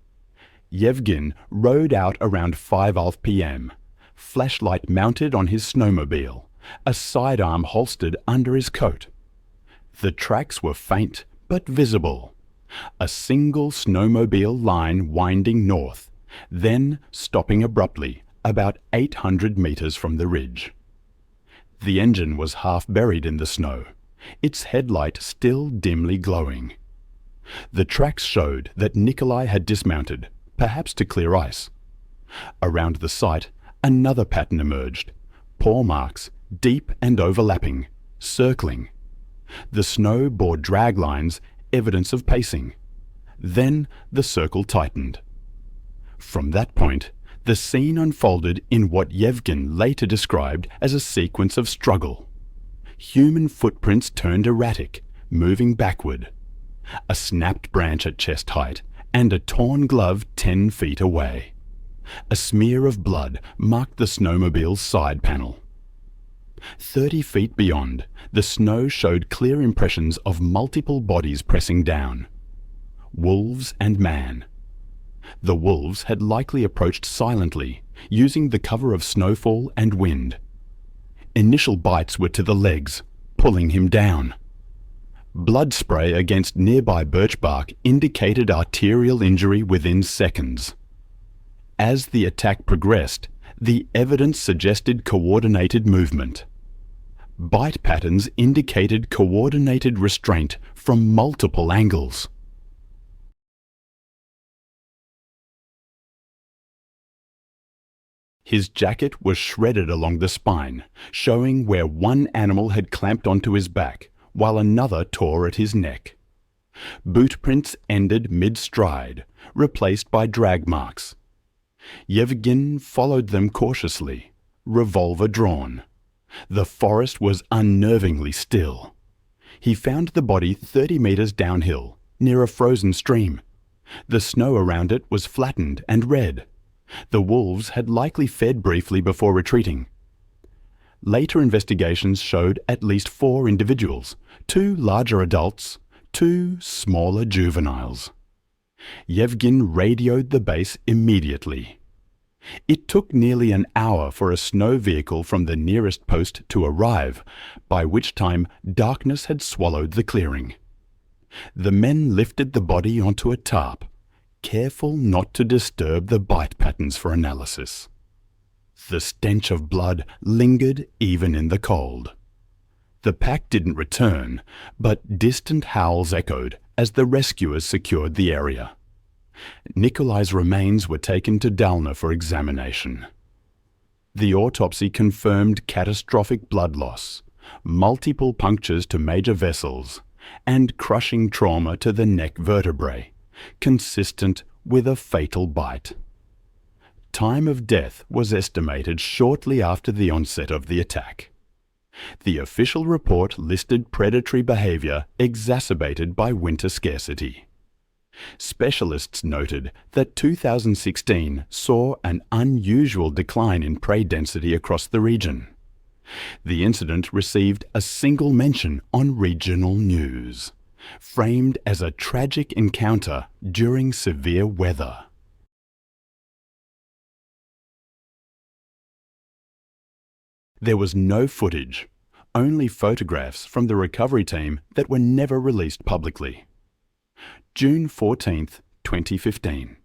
Speaker 1: Yevgin rode out around 5:00 p.m., flashlight mounted on his snowmobile, a sidearm holstered under his coat. The tracks were faint but visible, a single snowmobile line winding north, then stopping abruptly about 800 meters from the ridge. The engine was half buried in the snow, its headlight still dimly glowing. The tracks showed that Nikolai had dismounted, perhaps to clear ice. Around the site, another pattern emerged: paw marks, deep and overlapping, circling. The snow bore drag lines, evidence of pacing. Then the circle tightened. From that point, the scene unfolded in what Yevgin later described as a sequence of struggle. Human footprints turned erratic, moving backward. A snapped branch at chest height, and a torn glove 10 feet away. A smear of blood marked the snowmobile's side panel. 30 feet beyond, the snow showed clear impressions of multiple bodies pressing down. Wolves and man. The wolves had likely approached silently, using the cover of snowfall and wind. Initial bites were to the legs, pulling him down. Blood spray against nearby birch bark indicated arterial injury within seconds. As the attack progressed, the evidence suggested coordinated movement. Bite patterns indicated coordinated restraint from multiple angles. His jacket was shredded along the spine, showing where one animal had clamped onto his back, while another tore at his neck. Boot prints ended mid-stride, replaced by drag marks. Yevgin followed them cautiously, revolver drawn. The forest was unnervingly still. He found the body 30 meters downhill, near a frozen stream. The snow around it was flattened and red. The wolves had likely fed briefly before retreating. Later investigations showed at least 4 individuals, 2 larger adults, 2 smaller juveniles. Yevgin radioed the base immediately. It took nearly an hour for a snow vehicle from the nearest post to arrive, by which time darkness had swallowed the clearing. The men lifted the body onto a tarp, careful not to disturb the bite patterns for analysis. The stench of blood lingered even in the cold. The pack didn't return, but distant howls echoed as the rescuers secured the area. Nikolai's remains were taken to Dalna for examination. The autopsy confirmed catastrophic blood loss, multiple punctures to major vessels, and crushing trauma to the neck vertebrae, consistent with a fatal bite. Time of death was estimated shortly after the onset of the attack. The official report listed predatory behavior exacerbated by winter scarcity. Specialists noted that 2016 saw an unusual decline in prey density across the region. The incident received a single mention on regional news, framed as a tragic encounter during severe weather. There was no footage, only photographs from the recovery team that were never released publicly. June 14, 2015.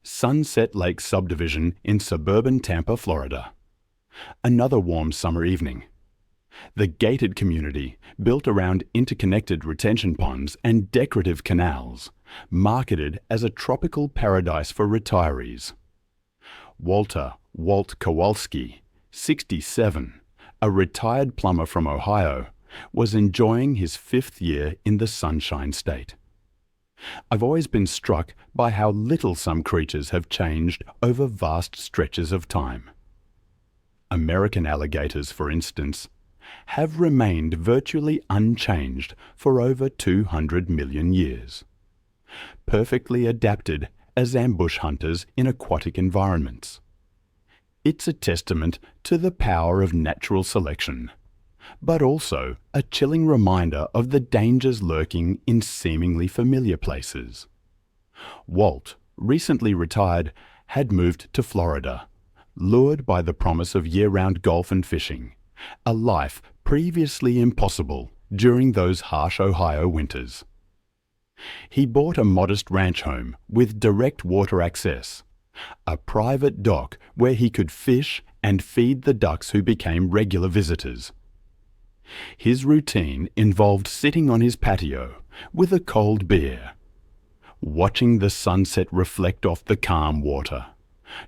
Speaker 1: Sunset Lake subdivision in suburban Tampa, Florida. Another warm summer evening. The gated community, built around interconnected retention ponds and decorative canals, marketed as a tropical paradise for retirees. Walt Kowalski, 67, a retired plumber from Ohio, was enjoying his 5th year in the Sunshine State. I've always been struck by how little some creatures have changed over vast stretches of time. American alligators, for instance, have remained virtually unchanged for over 200 million years, perfectly adapted as ambush hunters in aquatic environments. It's a testament to the power of natural selection, but also a chilling reminder of the dangers lurking in seemingly familiar places. Walt, recently retired, had moved to Florida, lured by the promise of year-round golf and fishing, a life previously impossible during those harsh Ohio winters. He bought a modest ranch home with direct water access, a private dock where he could fish and feed the ducks who became regular visitors. His routine involved sitting on his patio with a cold beer, watching the sunset reflect off the calm water,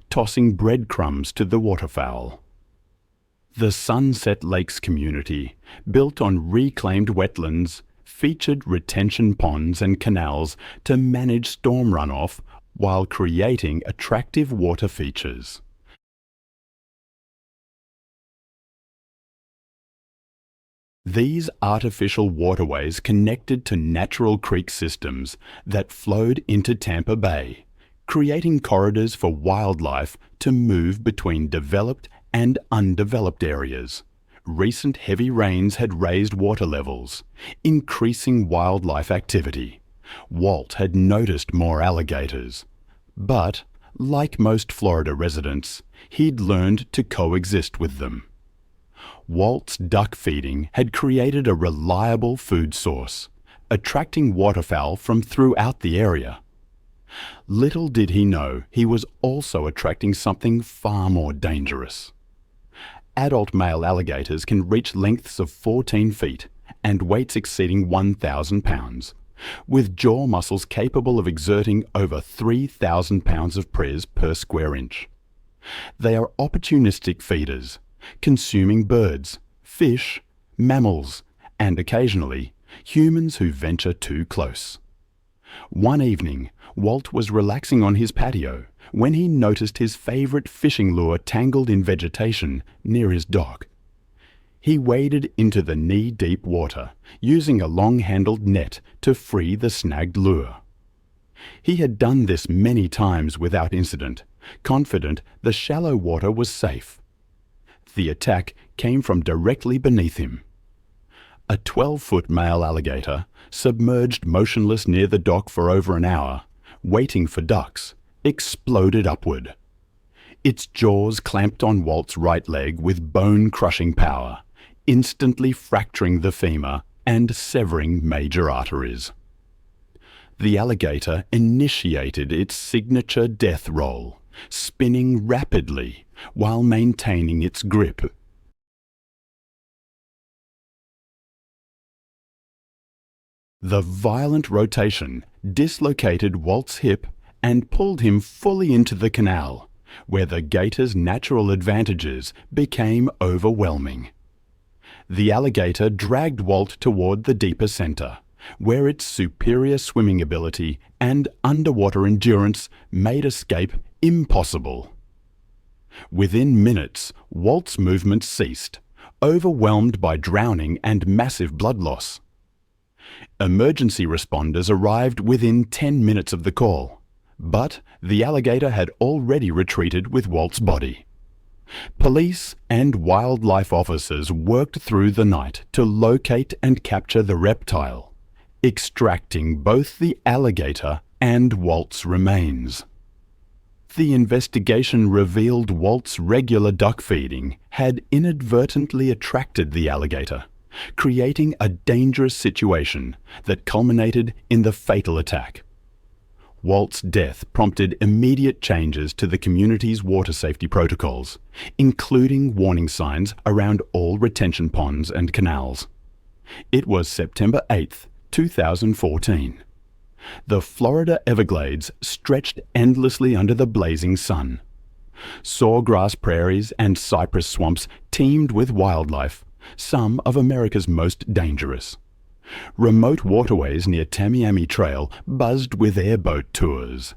Speaker 1: tossing breadcrumbs to the waterfowl. The Sunset Lakes community, built on reclaimed wetlands, featured retention ponds and canals to manage storm runoff while creating attractive water features. These artificial waterways connected to natural creek systems that flowed into Tampa Bay, creating corridors for wildlife to move between developed and undeveloped areas. Recent heavy rains had raised water levels, increasing wildlife activity. Walt had noticed more alligators, but, like most Florida residents, he'd learned to coexist with them. Walt's duck feeding had created a reliable food source, attracting waterfowl from throughout the area. Little did he know he was also attracting something far more dangerous. Adult male alligators can reach lengths of 14 feet and weights exceeding 1,000 pounds, with jaw muscles capable of exerting over 3,000 pounds of pres per square inch. They are opportunistic feeders, consuming birds, fish, mammals, and occasionally humans who venture too close. One evening, Walt was relaxing on his patio when he noticed his favorite fishing lure tangled in vegetation near his dock. He waded into the knee-deep water, using a long-handled net to free the snagged lure. He had done this many times without incident, confident the shallow water was safe. The attack came from directly beneath him. A 12-foot male alligator, submerged motionless near the dock for over an hour, waiting for ducks, exploded upward. Its jaws clamped on Walt's right leg with bone-crushing power, instantly fracturing the femur and severing major arteries. The alligator initiated its signature death roll, spinning rapidly while maintaining its grip. The violent rotation dislocated Walt's hip and pulled him fully into the canal, where the gator's natural advantages became overwhelming. The alligator dragged Walt toward the deeper center, where its superior swimming ability and underwater endurance made escape impossible. Within minutes, Walt's movements ceased, overwhelmed by drowning and massive blood loss. Emergency responders arrived within 10 minutes of the call, but the alligator had already retreated with Walt's body. Police and wildlife officers worked through the night to locate and capture the reptile, extracting both the alligator and Walt's remains. The investigation revealed Walt's regular duck feeding had inadvertently attracted the alligator, creating a dangerous situation that culminated in the fatal attack. Walt's death prompted immediate changes to the community's water safety protocols, including warning signs around all retention ponds and canals. It was September 8, 2014. The Florida Everglades stretched endlessly under the blazing sun. Sawgrass prairies and cypress swamps teemed with wildlife, some of America's most dangerous. Remote waterways near Tamiami Trail buzzed with airboat tours,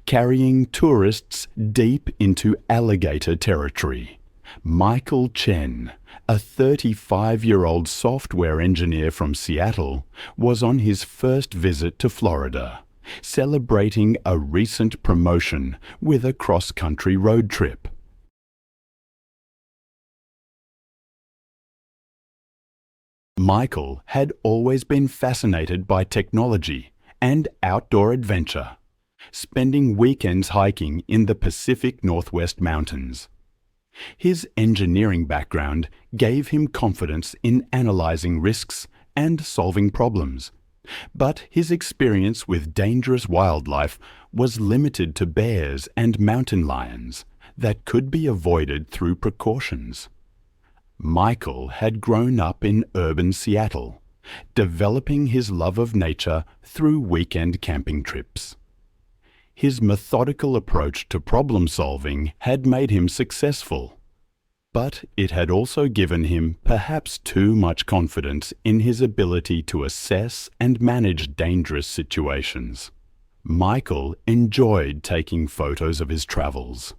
Speaker 1: carrying tourists deep into alligator territory. Michael Chen, a 35-year-old software engineer from Seattle, was on his first visit to Florida, celebrating a recent promotion with a cross-country road trip. Michael had always been fascinated by technology and outdoor adventure, spending weekends hiking in the Pacific Northwest Mountains. His engineering background gave him confidence in analyzing risks and solving problems, but his experience with dangerous wildlife was limited to bears and mountain lions that could be avoided through precautions. Michael had grown up in urban Seattle, developing his love of nature through weekend camping trips. His methodical approach to problem-solving had made him successful, but it had also given him perhaps too much confidence in his ability to assess and manage dangerous situations. Michael enjoyed taking photos of his travels.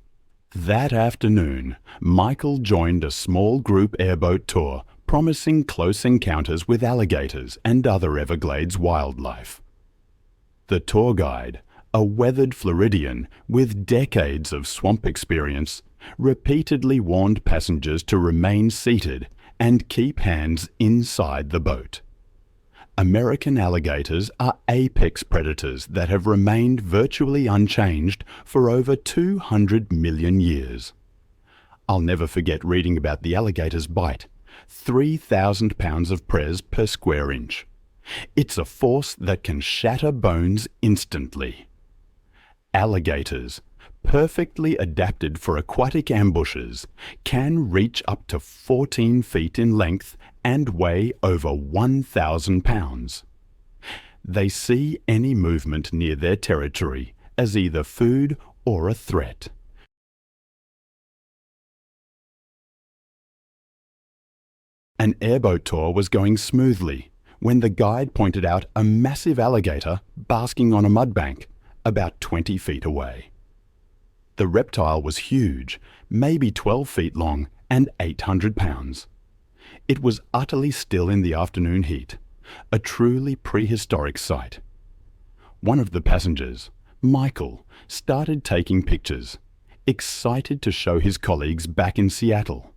Speaker 1: That afternoon, Michael joined a small group airboat tour promising close encounters with alligators and other Everglades wildlife. The tour guide, a weathered Floridian with decades of swamp experience, repeatedly warned passengers to remain seated and keep hands inside the boat. American alligators are apex predators that have remained virtually unchanged for over 200 million years. I'll never forget reading about the alligator's bite, 3,000 pounds of pres per square inch. It's a force that can shatter bones instantly. Alligators, perfectly adapted for aquatic ambushes, can reach up to 14 feet in length and weigh over 1,000 pounds. They see any movement near their territory as either food or a threat. An airboat tour was going smoothly when the guide pointed out a massive alligator basking on a mudbank about 20 feet away. The reptile was huge, maybe 12 feet long and 800 pounds. It was utterly still in the afternoon heat, a truly prehistoric sight. One of the passengers, Michael, started taking pictures, excited to show his colleagues back in Seattle.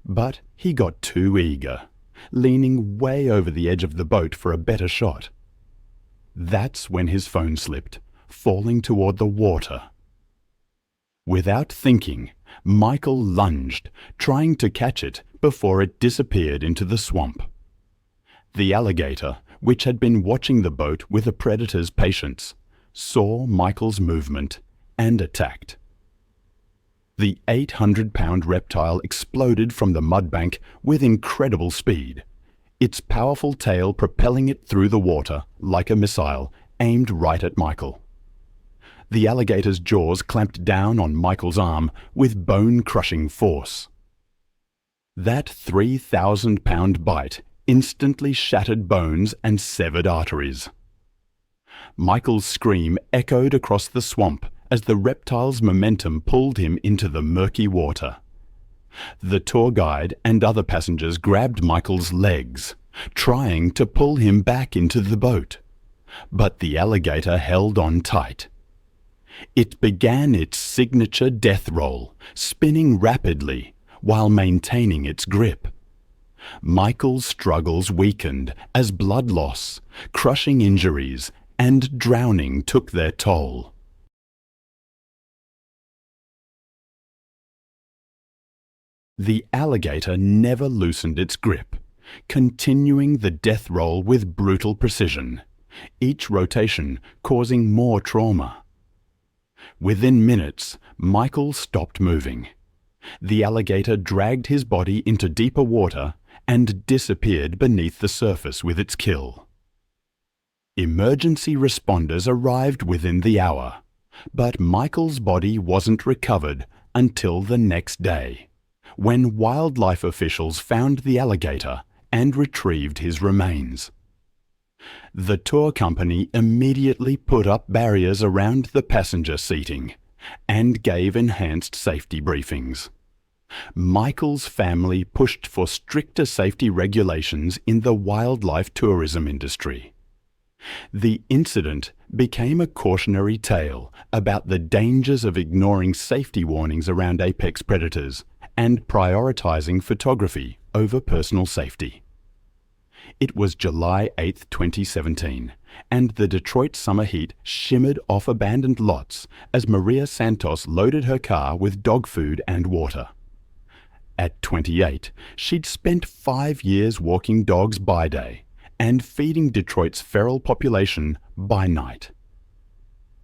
Speaker 1: But he got too eager, leaning way over the edge of the boat for a better shot. That's when his phone slipped, falling toward the water. Without thinking, Michael lunged, trying to catch it before it disappeared into the swamp. The alligator, which had been watching the boat with a predator's patience, saw Michael's movement and attacked. The 800-pound reptile exploded from the mudbank with incredible speed, its powerful tail propelling it through the water like a missile aimed right at Michael. The alligator's jaws clamped down on Michael's arm with bone-crushing force. That 3,000-pound bite instantly shattered bones and severed arteries. Michael's scream echoed across the swamp as the reptile's momentum pulled him into the murky water. The tour guide and other passengers grabbed Michael's legs, trying to pull him back into the boat. But the alligator held on tight. It began its signature death roll, spinning rapidly while maintaining its grip. Michael's struggles weakened as blood loss, crushing injuries, and drowning took their toll. The alligator never loosened its grip, continuing the death roll with brutal precision, each rotation causing more trauma. Within minutes, Michael stopped moving. The alligator dragged his body into deeper water and disappeared beneath the surface with its kill. Emergency responders arrived within the hour, but Michael's body wasn't recovered until the next day, when wildlife officials found the alligator and retrieved his remains. The tour company immediately put up barriers around the passenger seating and gave enhanced safety briefings. Michael's family pushed for stricter safety regulations in the wildlife tourism industry. The incident became a cautionary tale about the dangers of ignoring safety warnings around apex predators and prioritizing photography over personal safety. It was July 8, 2017, and the Detroit summer heat shimmered off abandoned lots as Maria Santos loaded her car with dog food and water. At 28, she'd spent 5 years walking dogs by day and feeding Detroit's feral population by night.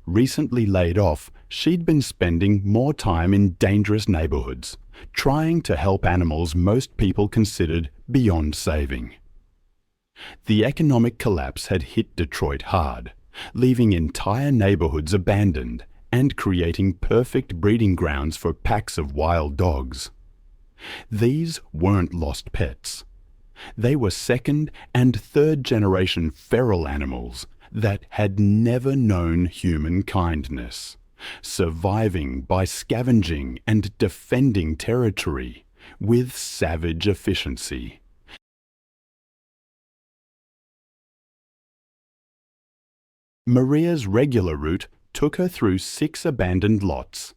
Speaker 1: Recently laid off, she'd been spending more time in dangerous neighborhoods, trying to help animals most people considered beyond saving. The economic collapse had hit Detroit hard, leaving entire neighborhoods abandoned and creating perfect breeding grounds for packs of wild dogs. These weren't lost pets. They were second and third generation feral animals that had never known human kindness, surviving by scavenging and defending territory with savage efficiency. Maria's regular route took her through 6 abandoned lots,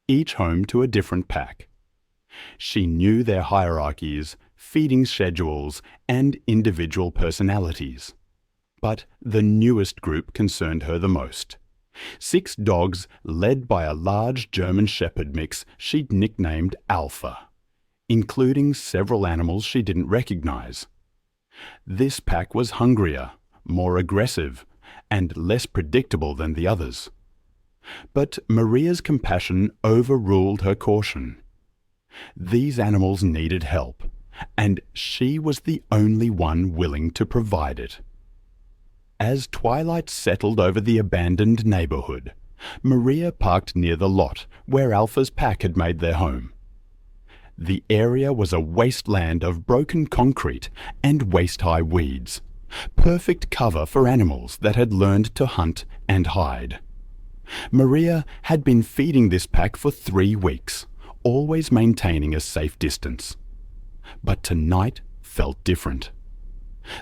Speaker 1: each home to a different pack. She knew their hierarchies, feeding schedules, and individual personalities. But the newest group concerned her the most. 6 dogs led by a large German Shepherd mix she'd nicknamed Alpha, including several animals she didn't recognize. This pack was hungrier, more aggressive, and less predictable than the others. But Maria's compassion overruled her caution. These animals needed help, and she was the only one willing to provide it. As twilight settled over the abandoned neighborhood, Maria parked near the lot where Alpha's pack had made their home. The area was a wasteland of broken concrete and waist-high weeds, perfect cover for animals that had learned to hunt and hide. Maria had been feeding this pack for 3 weeks, always maintaining a safe distance. But tonight felt different.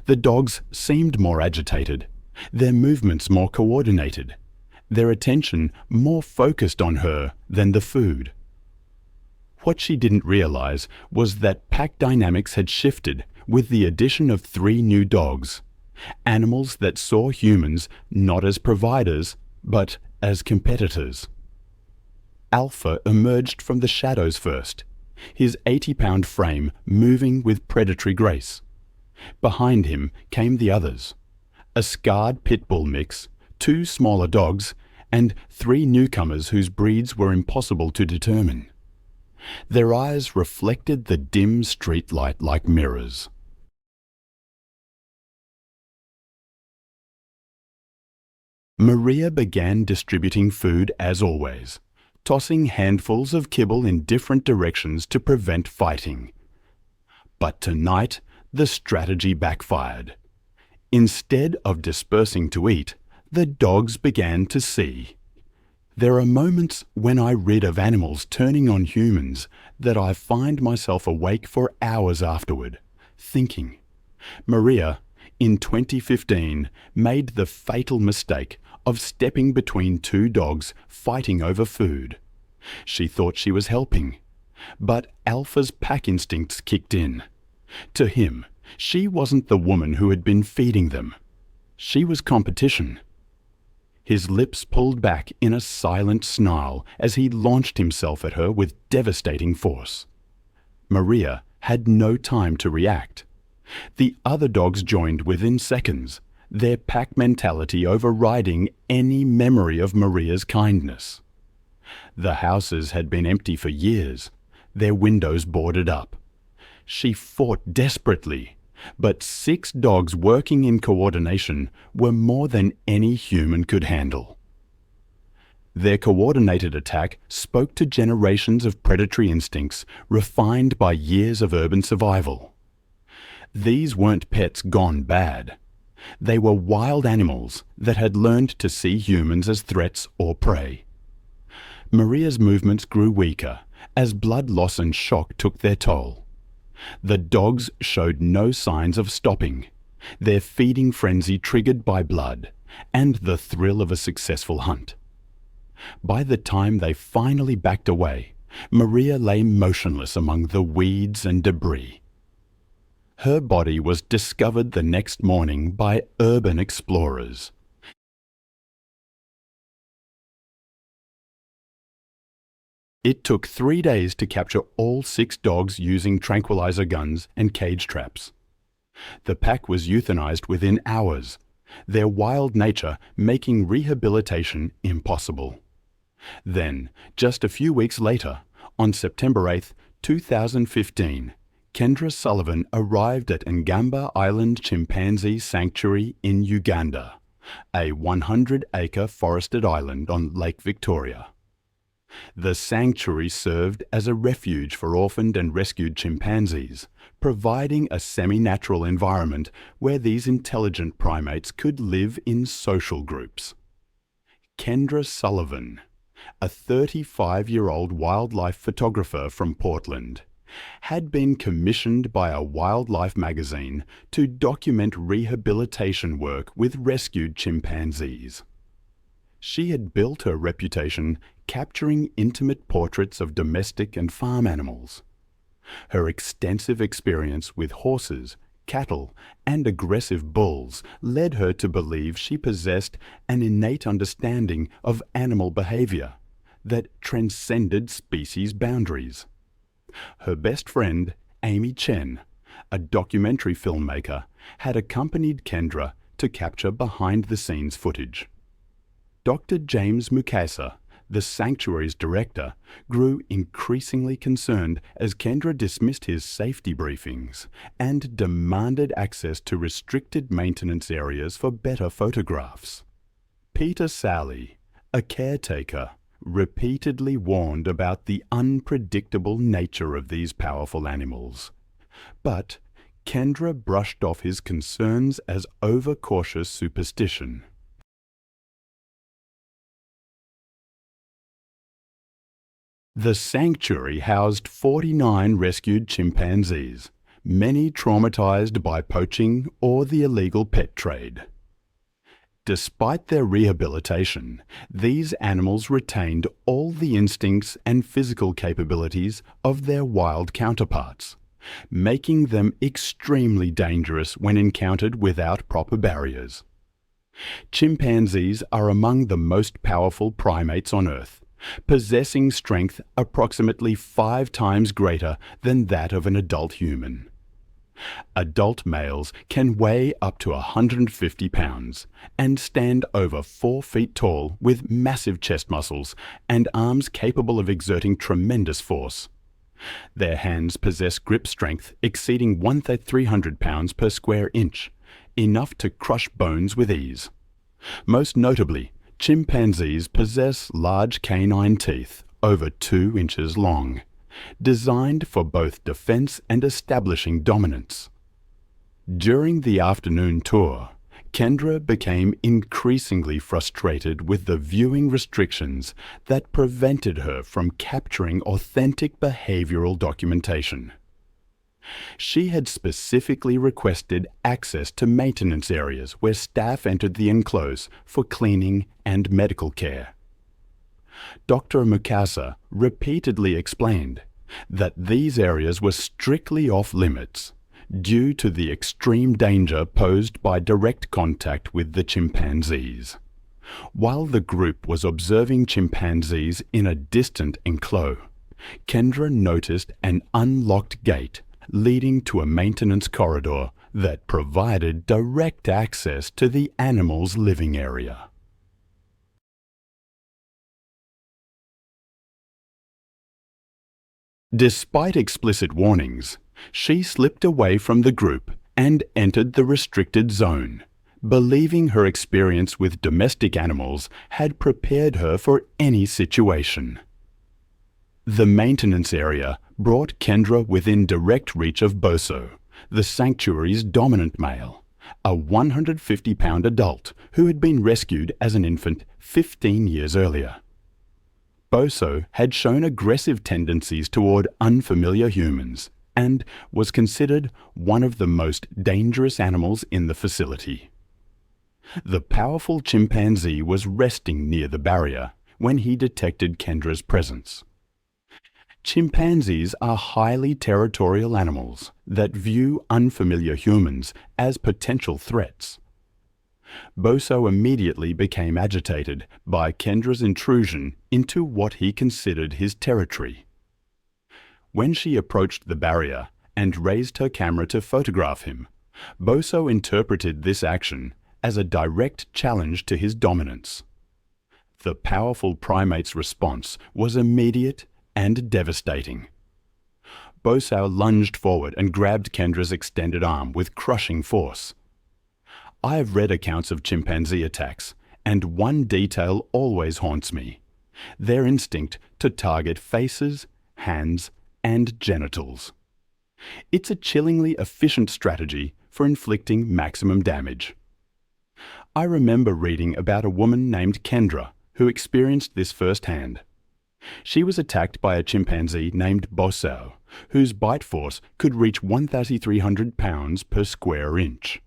Speaker 1: The dogs seemed more agitated, their movements more coordinated, their attention more focused on her than the food. What she didn't realize was that pack dynamics had shifted with the addition of 3 new dogs, animals that saw humans not as providers, but as competitors. Alpha emerged from the shadows first, his 80-pound frame moving with predatory grace. Behind him came the others, a scarred pit bull mix, 2 smaller dogs, and 3 newcomers whose breeds were impossible to determine. Their eyes reflected the dim street light like mirrors. Maria began distributing food as always, tossing handfuls of kibble in different directions to prevent fighting. But tonight, the strategy backfired. Instead of dispersing to eat, the dogs began to see. There are moments when I read of animals turning on humans that I find myself awake for hours afterward, thinking. Maria, in 2015, made the fatal mistake of stepping between 2 dogs fighting over food. She thought she was helping, but Alpha's pack instincts kicked in. To him, she wasn't the woman who had been feeding them. She was competition. His lips pulled back in a silent snarl as he launched himself at her with devastating force. Maria had no time to react. The other dogs joined within seconds, their pack mentality overriding any memory of Maria's kindness. The houses had been empty for years, their windows boarded up. She fought desperately, but 6 dogs working in coordination were more than any human could handle. Their coordinated attack spoke to generations of predatory instincts refined by years of urban survival. These weren't pets gone bad. They were wild animals that had learned to see humans as threats or prey. Maria's movements grew weaker as blood loss and shock took their toll. The dogs showed no signs of stopping, their feeding frenzy triggered by blood and the thrill of a successful hunt. By the time they finally backed away, Maria lay motionless among the weeds and debris. Her body was discovered the next morning by urban explorers. It took 3 days to capture all 6 dogs using tranquilizer guns and cage traps. The pack was euthanized within hours, their wild nature making rehabilitation impossible. Then, just a few weeks later, on September 8, 2015, Kendra Sullivan arrived at Ngamba Island Chimpanzee Sanctuary in Uganda, a 100-acre forested island on Lake Victoria. The sanctuary served as a refuge for orphaned and rescued chimpanzees, providing a semi-natural environment where these intelligent primates could live in social groups. Kendra Sullivan, a 35-year-old wildlife photographer from Portland, had been commissioned by a wildlife magazine to document rehabilitation work with rescued chimpanzees. She had built her reputation capturing intimate portraits of domestic and farm animals. Her extensive experience with horses, cattle, and aggressive bulls led her to believe she possessed an innate understanding of animal behavior that transcended species boundaries. Her best friend, Amy Chen, a documentary filmmaker, had accompanied Kendra to capture behind-the-scenes footage. Dr. James Mukasa, the sanctuary's director, grew increasingly concerned as Kendra dismissed his safety briefings and demanded access to restricted maintenance areas for better photographs. Peter Sally, a caretaker, repeatedly warned about the unpredictable nature of these powerful animals. But Kendra brushed off his concerns as overcautious superstition. The sanctuary housed 49 rescued chimpanzees, many traumatized by poaching or the illegal pet trade. Despite their rehabilitation, these animals retained all the instincts and physical capabilities of their wild counterparts, making them extremely dangerous when encountered without proper barriers. Chimpanzees are among the most powerful primates on Earth, possessing strength approximately 5 times greater than that of an adult human. Adult males can weigh up to 150 pounds and stand over 4 feet tall with massive chest muscles and arms capable of exerting tremendous force. Their hands possess grip strength exceeding 1,300 pounds per square inch, enough to crush bones with ease. Most notably, chimpanzees possess large canine teeth over 2 inches long, designed for both defense and establishing dominance. During the afternoon tour, Kendra became increasingly frustrated with the viewing restrictions that prevented her from capturing authentic behavioral documentation. She had specifically requested access to maintenance areas where staff entered the enclosure for cleaning and medical care. Dr. Mukasa repeatedly explained that these areas were strictly off-limits due to the extreme danger posed by direct contact with the chimpanzees. While the group was observing chimpanzees in a distant enclosure, Kendra noticed an unlocked gate leading to a maintenance corridor that provided direct access to the animal's living area. Despite explicit warnings, she slipped away from the group and entered the restricted zone, believing her experience with domestic animals had prepared her for any situation. The maintenance area brought Kendra within direct reach of Boso, the sanctuary's dominant male, a 150-pound adult who had been rescued as an infant 15 years earlier. Boso had shown aggressive tendencies toward unfamiliar humans and was considered one of the most dangerous animals in the facility. The powerful chimpanzee was resting near the barrier when he detected Kendra's presence. Chimpanzees are highly territorial animals that view unfamiliar humans as potential threats. Boso immediately became agitated by Kendra's intrusion into what he considered his territory. When she approached the barrier and raised her camera to photograph him, Boso interpreted this action as a direct challenge to his dominance. The powerful primate's response was immediate and devastating. Boso lunged forward and grabbed Kendra's extended arm with crushing force. I have read accounts of chimpanzee attacks, and one detail always haunts me: their instinct to target faces, hands, and genitals. It's a chillingly efficient strategy for inflicting maximum damage. I remember reading about a woman named Kendra who experienced this firsthand. She was attacked by a chimpanzee named Boso, whose bite force could reach 1,300 pounds per square inch.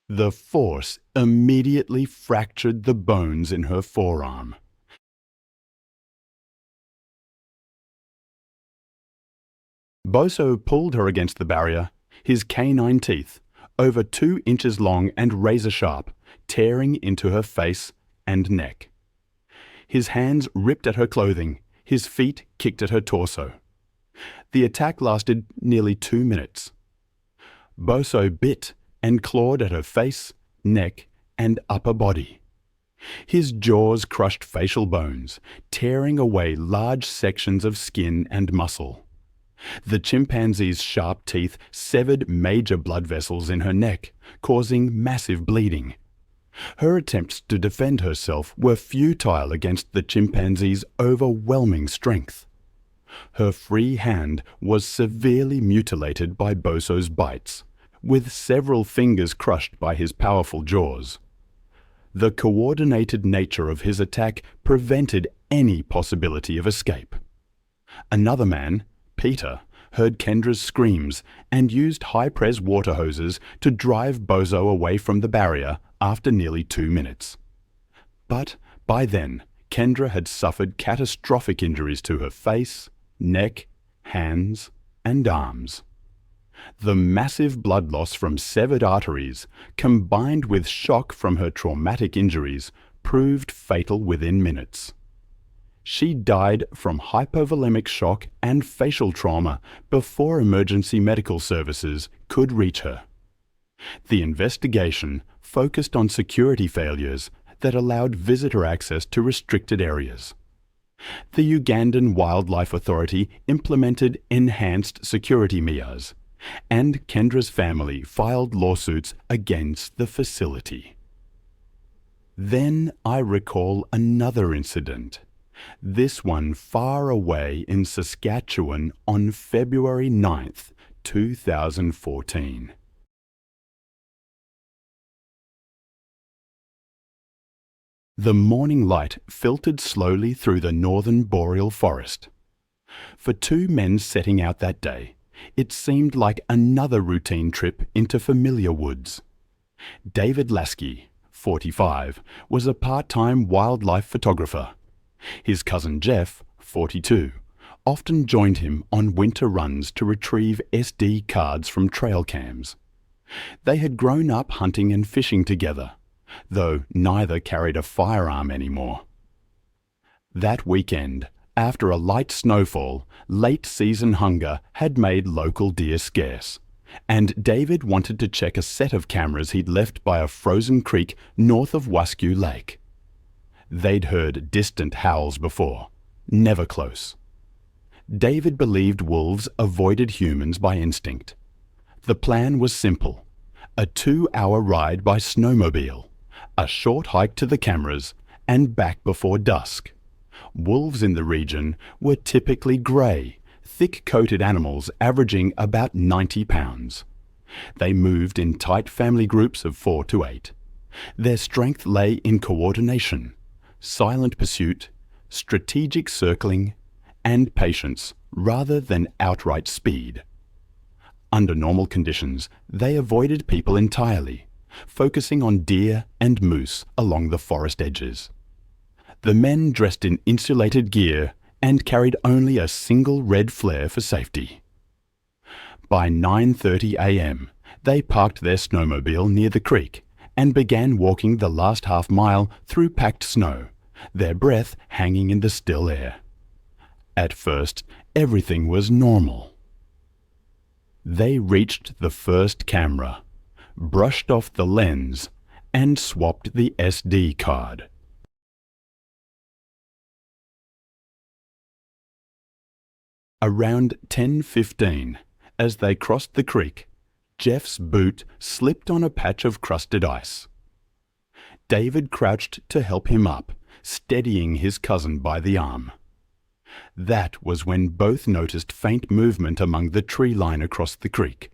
Speaker 1: The force immediately fractured the bones in her forearm. Boso pulled her against the barrier, his canine teeth, over 2 inches long and razor-sharp, tearing into her face and neck. His hands ripped at her clothing, his feet kicked at her torso. The attack lasted nearly 2 minutes. Boso bit and clawed at her face, neck, and upper body. His jaws crushed facial bones, tearing away large sections of skin and muscle. The chimpanzee's sharp teeth severed major blood vessels in her neck, causing massive bleeding. Her attempts to defend herself were futile against the chimpanzee's overwhelming strength. Her free hand was severely mutilated by Boso's bites, with several fingers crushed by his powerful jaws. The coordinated nature of his attack prevented any possibility of escape. Another man, Peter, heard Kendra's screams and used high-press water hoses to drive Boso away from the barrier after nearly 2 minutes. But by then, Kendra had suffered catastrophic injuries to her face, neck, hands, and arms. The massive blood loss from severed arteries, combined with shock from her traumatic injuries, proved fatal within minutes. She died from hypovolemic shock and facial trauma before emergency medical services could reach her. The investigation focused on security failures that allowed visitor access to restricted areas. The Ugandan Wildlife Authority implemented enhanced security Meas, and Kendra's family filed lawsuits against the facility. Then I recall another incident, this one far away in Saskatchewan on February 9th, 2014. The morning light filtered slowly through the northern boreal forest. For two men setting out that day, it seemed like another routine trip into familiar woods. David Lasky, 45, was a part-time wildlife photographer. His cousin Jeff, 42, often joined him on winter runs to retrieve SD cards from trail cams. They had grown up hunting and fishing together, though neither carried a firearm anymore. That weekend, after a light snowfall, late-season hunger had made local deer scarce, and David wanted to check a set of cameras he'd left by a frozen creek north of Waskew Lake. They'd heard distant howls before, never close. David believed wolves avoided humans by instinct. The plan was simple: a 2-hour ride by snowmobile, a short hike to the cameras, and back before dusk. Wolves in the region were typically grey, thick-coated animals averaging about 90 pounds. They moved in tight family groups of 4 to 8. Their strength lay in coordination, silent pursuit, strategic circling, and patience rather than outright speed. Under normal conditions, they avoided people entirely, focusing on deer and moose along the forest edges. The men dressed in insulated gear and carried only a single red flare for safety. By 9:30 a.m., they parked their snowmobile near the creek and began walking the last half mile through packed snow, their breath hanging in the still air. At first, everything was normal. They reached the first camera, brushed off the lens, and swapped the SD card. Around 10:15, as they crossed the creek, Jeff's boot slipped on a patch of crusted ice. David crouched to help him up, steadying his cousin by the arm. That was when both noticed faint movement among the tree line across the creek.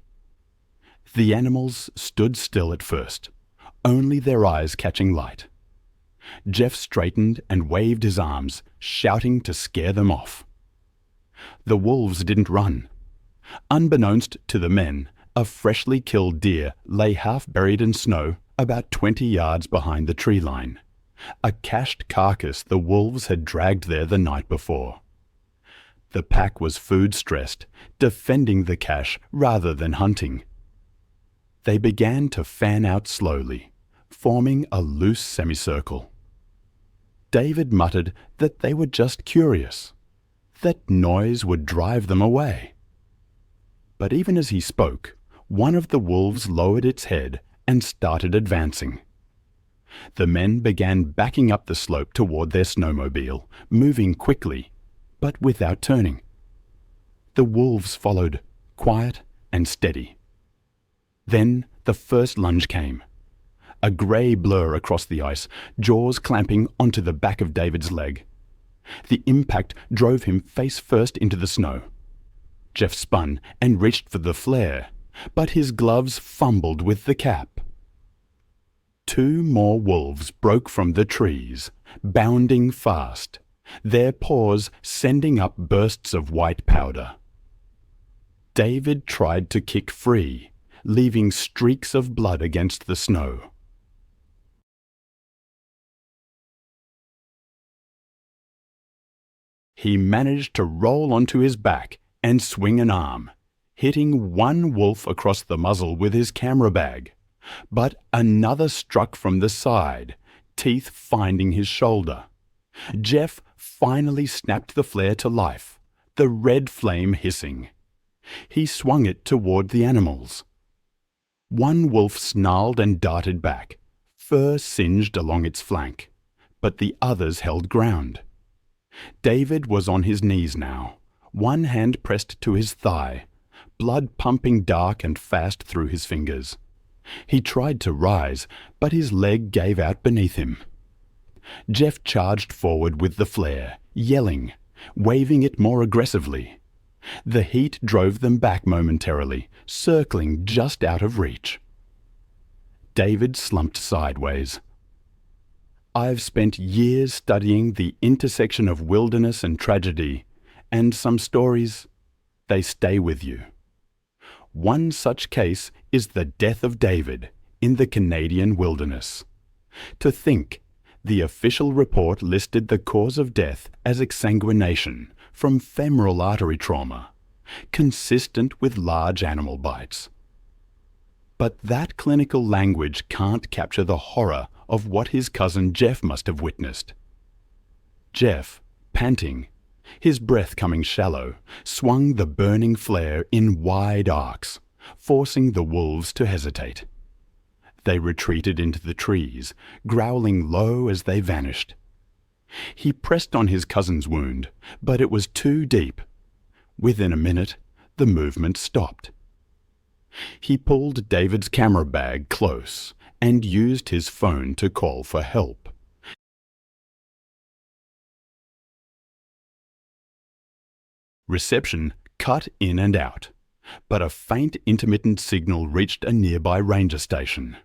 Speaker 1: The animals stood still at first, only their eyes catching light. Jeff straightened and waved his arms, shouting to scare them off. The wolves didn't run. Unbeknownst to the men, a freshly killed deer lay half buried in snow about 20 yards behind the tree line, a cached carcass the wolves had dragged there the night before. The pack was food-stressed, defending the cache rather than hunting. They began to fan out slowly, forming a loose semicircle. David muttered that they were just curious, that noise would drive them away. But even as he spoke, one of the wolves lowered its head and started advancing. The men began backing up the slope toward their snowmobile, moving quickly, but without turning. The wolves followed, quiet and steady. Then the first lunge came. A grey blur across the ice, jaws clamping onto the back of David's leg. The impact drove him face first into the snow. Jeff spun and reached for the flare, but his gloves fumbled with the cap. 2 more wolves broke from the trees, bounding fast, their paws sending up bursts of white powder. David tried to kick free, leaving streaks of blood against the snow. He managed to roll onto his back and swing an arm, hitting one wolf across the muzzle with his camera bag, but another struck from the side, teeth finding his shoulder. Jeff finally snapped the flare to life, the red flame hissing. He swung it toward the animals. One wolf snarled and darted back, fur singed along its flank, but the others held ground. David was on his knees now, one hand pressed to his thigh, blood pumping dark and fast through his fingers. He tried to rise, but his leg gave out beneath him. Jeff charged forward with the flare, yelling, waving it more aggressively. The heat drove them back momentarily, circling just out of reach. David slumped sideways. I've spent years studying the intersection of wilderness and tragedy, and some stories, they stay with you. One such case is the death of David in the Canadian wilderness. To think, the official report listed the cause of death as exsanguination from femoral artery trauma, consistent with large animal bites. But that clinical language can't capture the horror of what his cousin Jeff must have witnessed. Jeff, panting, his breath coming shallow, swung the burning flare in wide arcs, forcing the wolves to hesitate. They retreated into the trees, growling low as they vanished. He pressed on his cousin's wound, but it was too deep. Within a minute, the movement stopped. He pulled David's camera bag close and used his phone to call for help. Reception cut in and out, but a faint intermittent signal reached a nearby ranger station.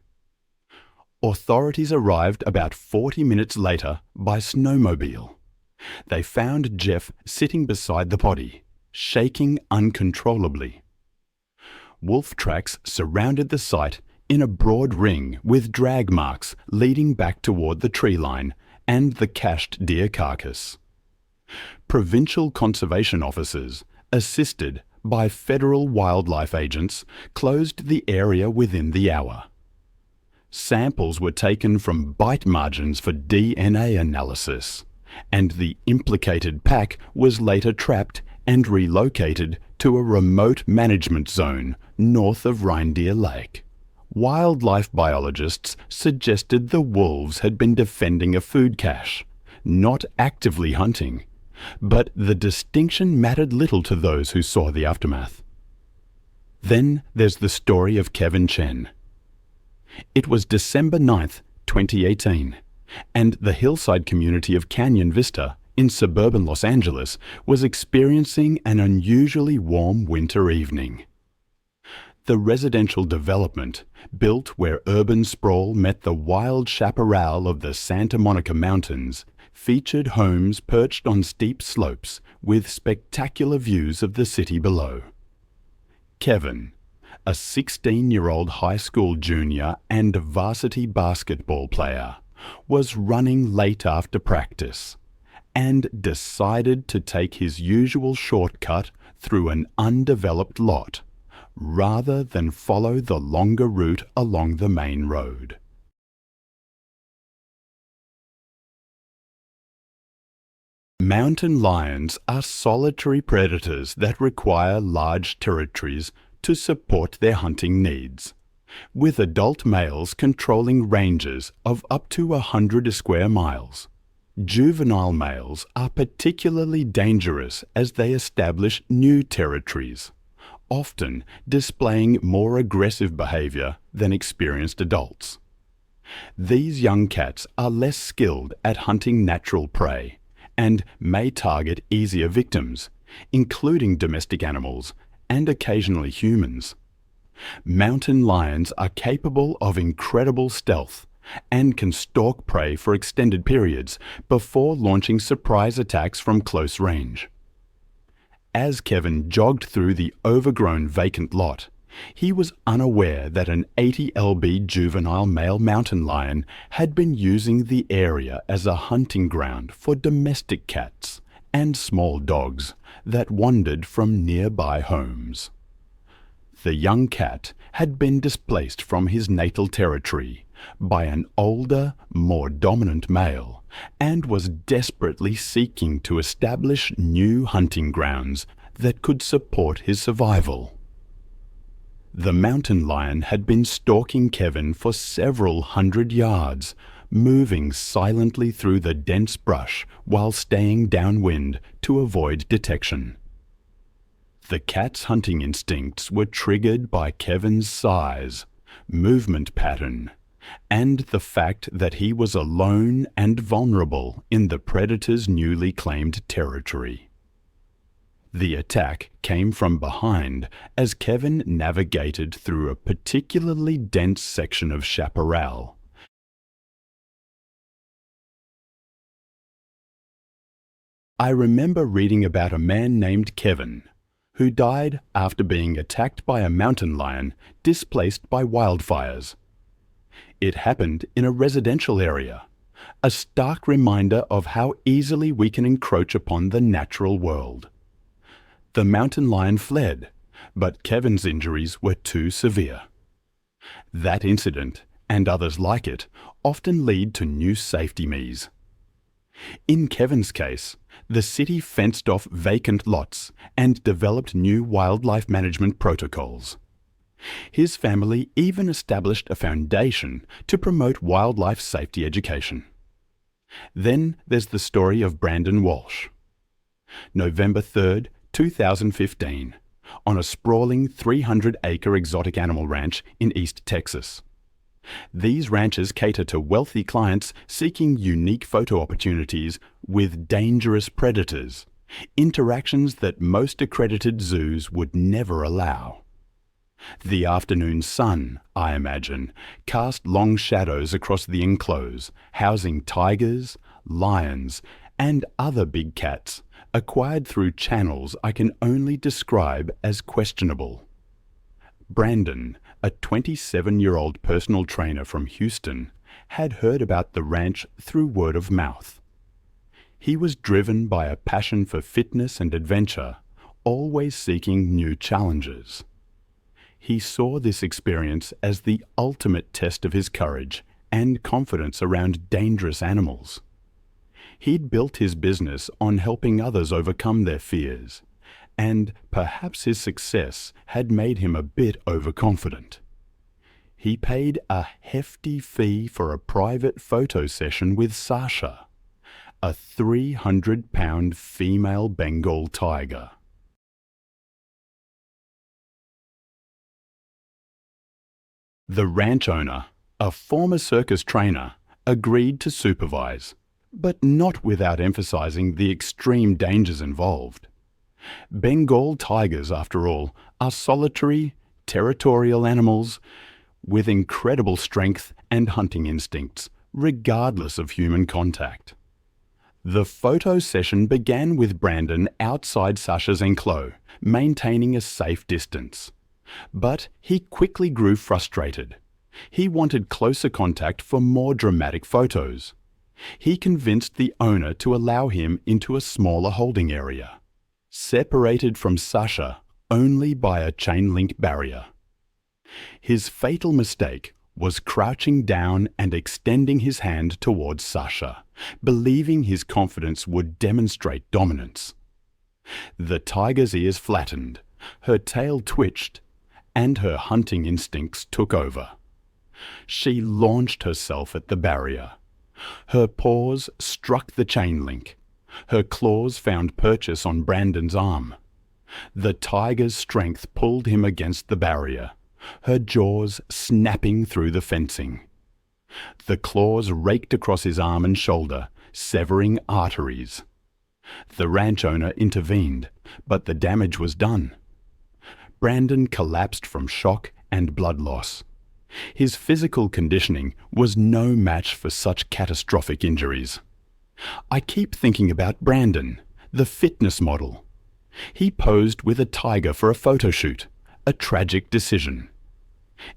Speaker 1: Authorities arrived about 40 minutes later by snowmobile. They found Jeff sitting beside the body, shaking uncontrollably. Wolf tracks surrounded the site in a broad ring with drag marks leading back toward the tree line and the cached deer carcass. Provincial conservation officers, assisted by federal wildlife agents, closed the area within the hour. Samples were taken from bite margins for DNA analysis, and the implicated pack was later trapped and relocated to a remote management zone north of Reindeer Lake. Wildlife biologists suggested the wolves had been defending a food cache, not actively hunting, but the distinction mattered little to those who saw the aftermath. Then there's the story of Kevin Chen. It was December 9th, 2018, and the hillside community of Canyon Vista in suburban Los Angeles was experiencing an unusually warm winter evening. The residential development, built where urban sprawl met the wild chaparral of the Santa Monica Mountains, featured homes perched on steep slopes with spectacular views of the city below. Kevin, a 16-year-old high school junior and varsity basketball player, was running late after practice and decided to take his usual shortcut through an undeveloped lot rather than follow the longer route along the main road. Mountain lions are solitary predators that require large territories to support their hunting needs, with adult males controlling ranges of up to 100 square miles. Juvenile males are particularly dangerous as they establish new territories, often displaying more aggressive behavior than experienced adults. These young cats are less skilled at hunting natural prey and may target easier victims, including domestic animals and occasionally humans. Mountain lions are capable of incredible stealth and can stalk prey for extended periods before launching surprise attacks from close range. As Kevin jogged through the overgrown vacant lot, he was unaware that an 80 lb juvenile male mountain lion had been using the area as a hunting ground for domestic cats and small dogs that wandered from nearby homes. The young cat had been displaced from his natal territory by an older, more dominant male and was desperately seeking to establish new hunting grounds that could support his survival. The mountain lion had been stalking Kevin for several hundred yards, moving silently through the dense brush while staying downwind to avoid detection. The cat's hunting instincts were triggered by Kevin's size, movement pattern, and the fact that he was alone and vulnerable in the predator's newly claimed territory. The attack came from behind as Kevin navigated through a particularly dense section of chaparral. I remember reading about a man named Kevin who died after being attacked by a mountain lion displaced by wildfires. It happened in a residential area, a stark reminder of how easily we can encroach upon the natural world. The mountain lion fled, but Kevin's injuries were too severe. That incident, and others like it, often lead to new safety meas. In Kevin's case, the city fenced off vacant lots and developed new wildlife management protocols. His family even established a foundation to promote wildlife safety education. Then there's the story of Brandon Walsh. November 3rd, 2015, on a sprawling 300-acre exotic animal ranch in East Texas. These ranches cater to wealthy clients seeking unique photo opportunities with dangerous predators, interactions that most accredited zoos would never allow. The afternoon sun, I imagine, cast long shadows across the enclose, housing tigers, lions, and other big cats, acquired through channels I can only describe as questionable. Brandon, a 27-year-old personal trainer from Houston, had heard about the ranch through word of mouth. He was driven by a passion for fitness and adventure, always seeking new challenges. He saw this experience as the ultimate test of his courage and confidence around dangerous animals. He'd built his business on helping others overcome their fears, and perhaps his success had made him a bit overconfident. He paid a hefty fee for a private photo session with Sasha, a 300-pound female Bengal tiger. The ranch owner, a former circus trainer, agreed to supervise, but not without emphasizing the extreme dangers involved. Bengal tigers, after all, are solitary, territorial animals with incredible strength and hunting instincts, regardless of human contact. The photo session began with Brandon outside Sasha's enclosure, maintaining a safe distance. But he quickly grew frustrated. He wanted closer contact for more dramatic photos. He convinced the owner to allow him into a smaller holding area, separated from Sasha only by a chain-link barrier. His fatal mistake was crouching down and extending his hand towards Sasha, believing his confidence would demonstrate dominance. The tiger's ears flattened, her tail twitched, and her hunting instincts took over. She launched herself at the barrier. Her paws struck the chain link. Her claws found purchase on Brandon's arm. The tiger's strength pulled him against the barrier, her jaws snapping through the fencing. The claws raked across his arm and shoulder, severing arteries. The ranch owner intervened, but the damage was done. Brandon collapsed from shock and blood loss. His physical conditioning was no match for such catastrophic injuries. I keep thinking about Brandon, the fitness model. He posed with a tiger for a photo shoot, a tragic decision.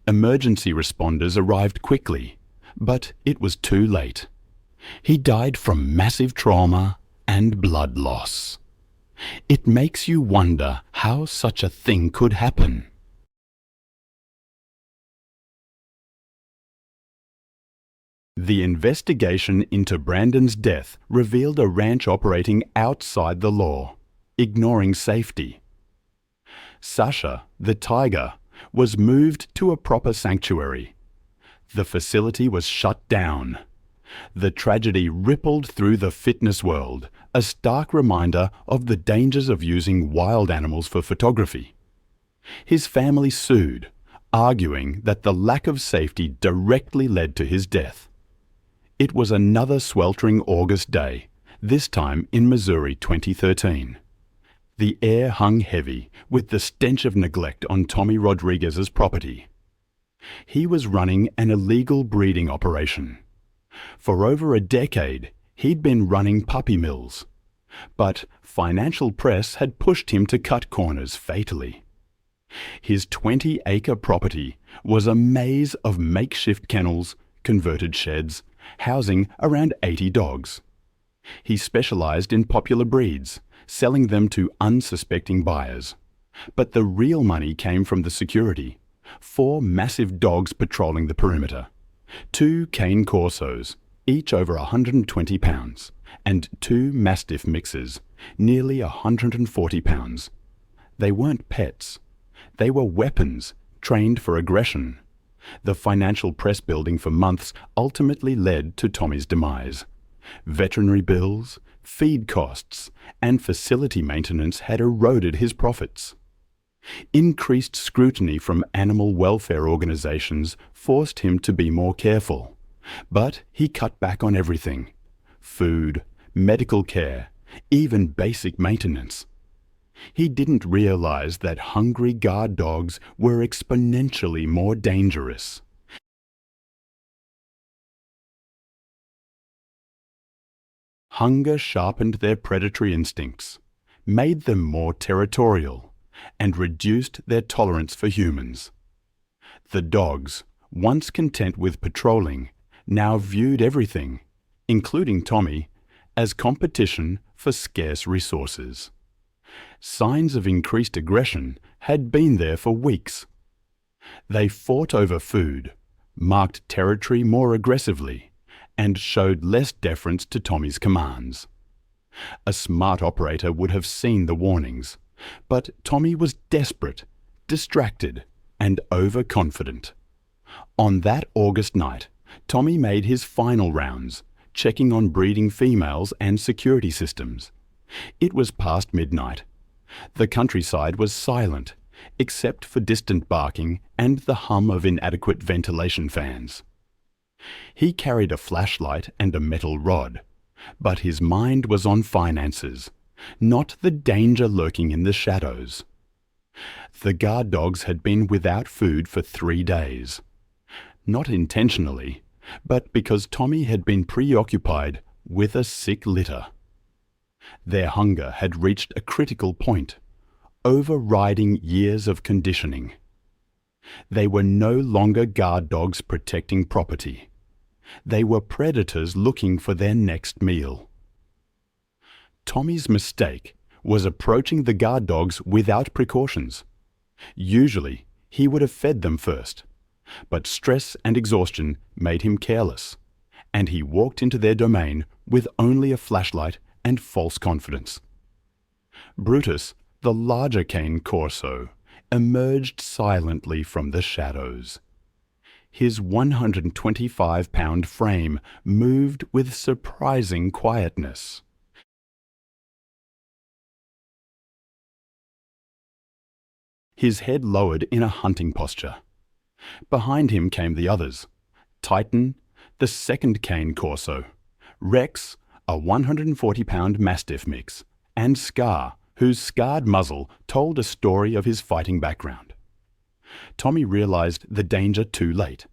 Speaker 1: Emergency responders arrived quickly, but it was too late. He died from massive trauma and blood loss. It makes you wonder how such a thing could happen. The investigation into Brandon's death revealed a ranch operating outside the law, ignoring safety. Sasha, the tiger, was moved to a proper sanctuary. The facility was shut down. The tragedy rippled through the fitness world, a stark reminder of the dangers of using wild animals for photography. His family sued, arguing that the lack of safety directly led to his death. It was another sweltering August day, this time in Missouri 2013. The air hung heavy with the stench of neglect on Tommy Rodriguez's property. He was running an illegal breeding operation. For over a decade, he'd been running puppy mills. But financial press had pushed him to cut corners fatally. His 20-acre property was a maze of makeshift kennels, converted sheds, housing around 80 dogs. He specialized in popular breeds, selling them to unsuspecting buyers. But the real money came from the security. 4 massive dogs patrolling the perimeter, 2 cane corsos, each over 120 pounds, and 2 mastiff mixes, nearly 140 pounds. They weren't pets. They were weapons, trained for aggression. The financial press building for months ultimately led to Tommy's demise. Veterinary bills, feed costs, and facility maintenance had eroded his profits. Increased scrutiny from animal welfare organizations forced him to be more careful, but he cut back on everything: food, medical care, even basic maintenance. He didn't realize that hungry guard dogs were exponentially more dangerous. Hunger sharpened their predatory instincts, made them more territorial, and reduced their tolerance for humans. The dogs, once content with patrolling, now viewed everything, including Tommy, as competition for scarce resources. Signs of increased aggression had been there for weeks. They fought over food, marked territory more aggressively, and showed less deference to Tommy's commands. A smart operator would have seen the warnings, but Tommy was desperate, distracted, and overconfident. On that August night, Tommy made his final rounds, checking on breeding females and security systems. It was past midnight. The countryside was silent, except for distant barking and the hum of inadequate ventilation fans. He carried a flashlight and a metal rod, but his mind was on finances, not the danger lurking in the shadows. The guard dogs had been without food for 3 days. Not intentionally, but because Tommy had been preoccupied with a sick litter. Their hunger had reached a critical point, overriding years of conditioning. They were no longer guard dogs protecting property. They were predators looking for their next meal. Tommy's mistake was approaching the guard dogs without precautions. Usually, he would have fed them first, but stress and exhaustion made him careless, and he walked into their domain with only a flashlight and false confidence. Brutus, the larger cane corso, emerged silently from the shadows. His 125-pound frame moved with surprising quietness. His head lowered in a hunting posture. Behind him came the others: Titan, the second cane corso; Rex, a 140-pound mastiff mix; and Scar, whose scarred muzzle told a story of his fighting background. Tommy realized the danger too late.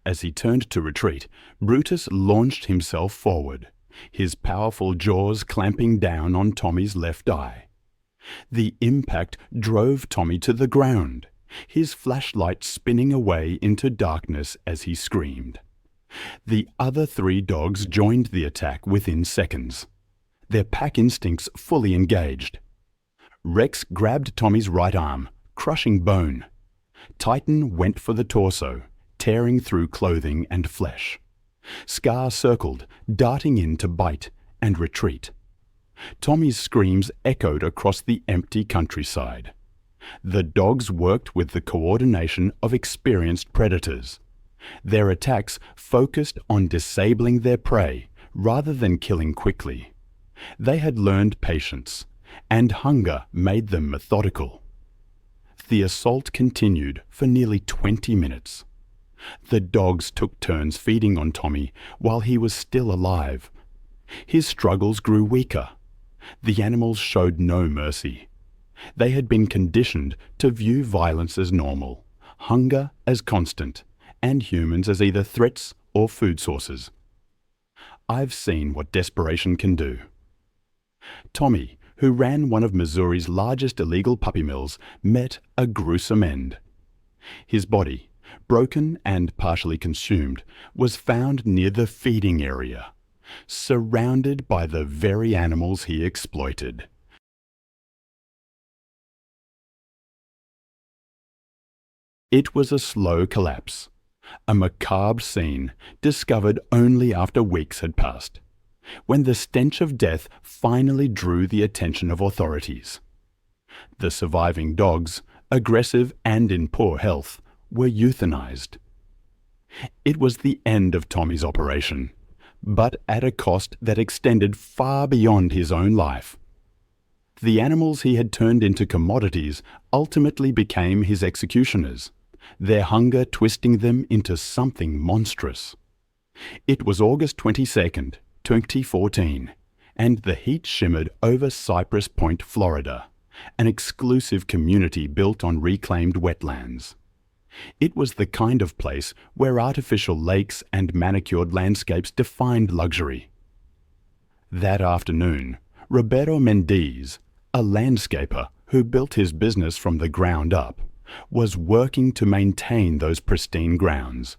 Speaker 1: As he turned to retreat, Brutus launched himself forward, his powerful jaws clamping down on Tommy's left eye. The impact drove Tommy to the ground, his flashlight spinning away into darkness as he screamed. The other 3 dogs joined the attack within seconds, their pack instincts fully engaged. Rex grabbed Tommy's right arm, crushing bone. Titan went for the torso, tearing through clothing and flesh. Scar circled, darting in to bite and retreat. Tommy's screams echoed across the empty countryside. The dogs worked with the coordination of experienced predators. Their attacks focused on disabling their prey rather than killing quickly. They had learned patience, and hunger made them methodical. The assault continued for nearly 20 minutes. The dogs took turns feeding on Tommy while he was still alive. His struggles grew weaker. The animals showed no mercy. They had been conditioned to view violence as normal, hunger as constant, and humans as either threats or food sources. I've seen what desperation can do. Tommy, who ran one of Missouri's largest illegal puppy mills, met a gruesome end. His body, broken and partially consumed, was found near the feeding area, surrounded by the very animals he exploited. It was a slow collapse, a macabre scene discovered only after weeks had passed, when the stench of death finally drew the attention of authorities. The surviving dogs, aggressive and in poor health, were euthanized. It was the end of Tommy's operation, but at a cost that extended far beyond his own life. The animals he had turned into commodities ultimately became his executioners, their hunger twisting them into something monstrous. It was August 22nd, 2014, and the heat shimmered over Cypress Point, Florida, an exclusive community built on reclaimed wetlands. It was the kind of place where artificial lakes and manicured landscapes defined luxury. That afternoon, Roberto Mendez, a landscaper who built his business from the ground up, was working to maintain those pristine grounds.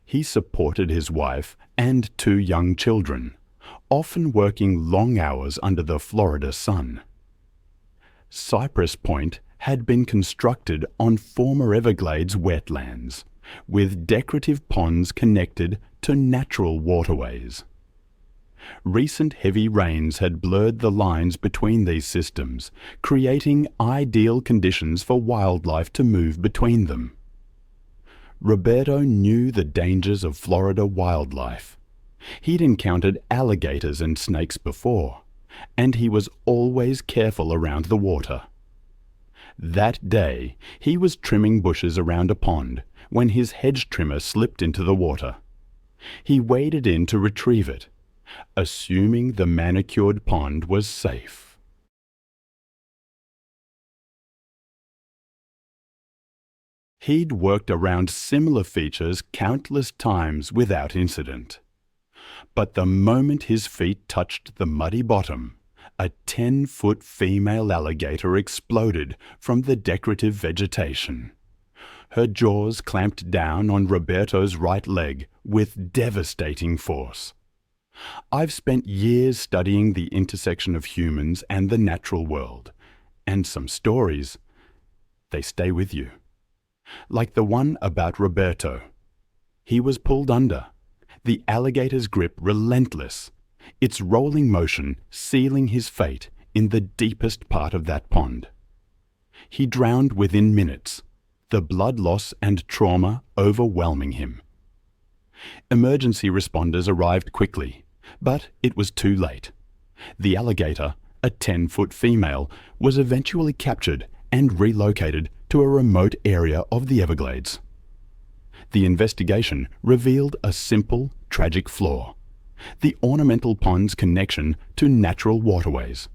Speaker 1: He supported his wife and 2 young children, often working long hours under the Florida sun. Cypress Point had been constructed on former Everglades wetlands, with decorative ponds connected to natural waterways. Recent heavy rains had blurred the lines between these systems, creating ideal conditions for wildlife to move between them. Roberto knew the dangers of Florida wildlife. He'd encountered alligators and snakes before, and he was always careful around the water. That day, he was trimming bushes around a pond when his hedge trimmer slipped into the water. He waded in to retrieve it, assuming the manicured pond was safe. He'd worked around similar features countless times without incident. But the moment his feet touched the muddy bottom, a 10-foot female alligator exploded from the decorative vegetation. Her jaws clamped down on Roberto's right leg with devastating force. I've spent years studying the intersection of humans and the natural world, and some stories, they stay with you. Like the one about Roberto. He was pulled under, the alligator's grip relentless, its rolling motion sealing his fate in the deepest part of that pond. He drowned within minutes, the blood loss and trauma overwhelming him. Emergency responders arrived quickly, but it was too late. The alligator, a 10-foot female, was eventually captured and relocated to a remote area of the Everglades. The investigation revealed a simple, tragic flaw: the ornamental pond's connection to natural waterways.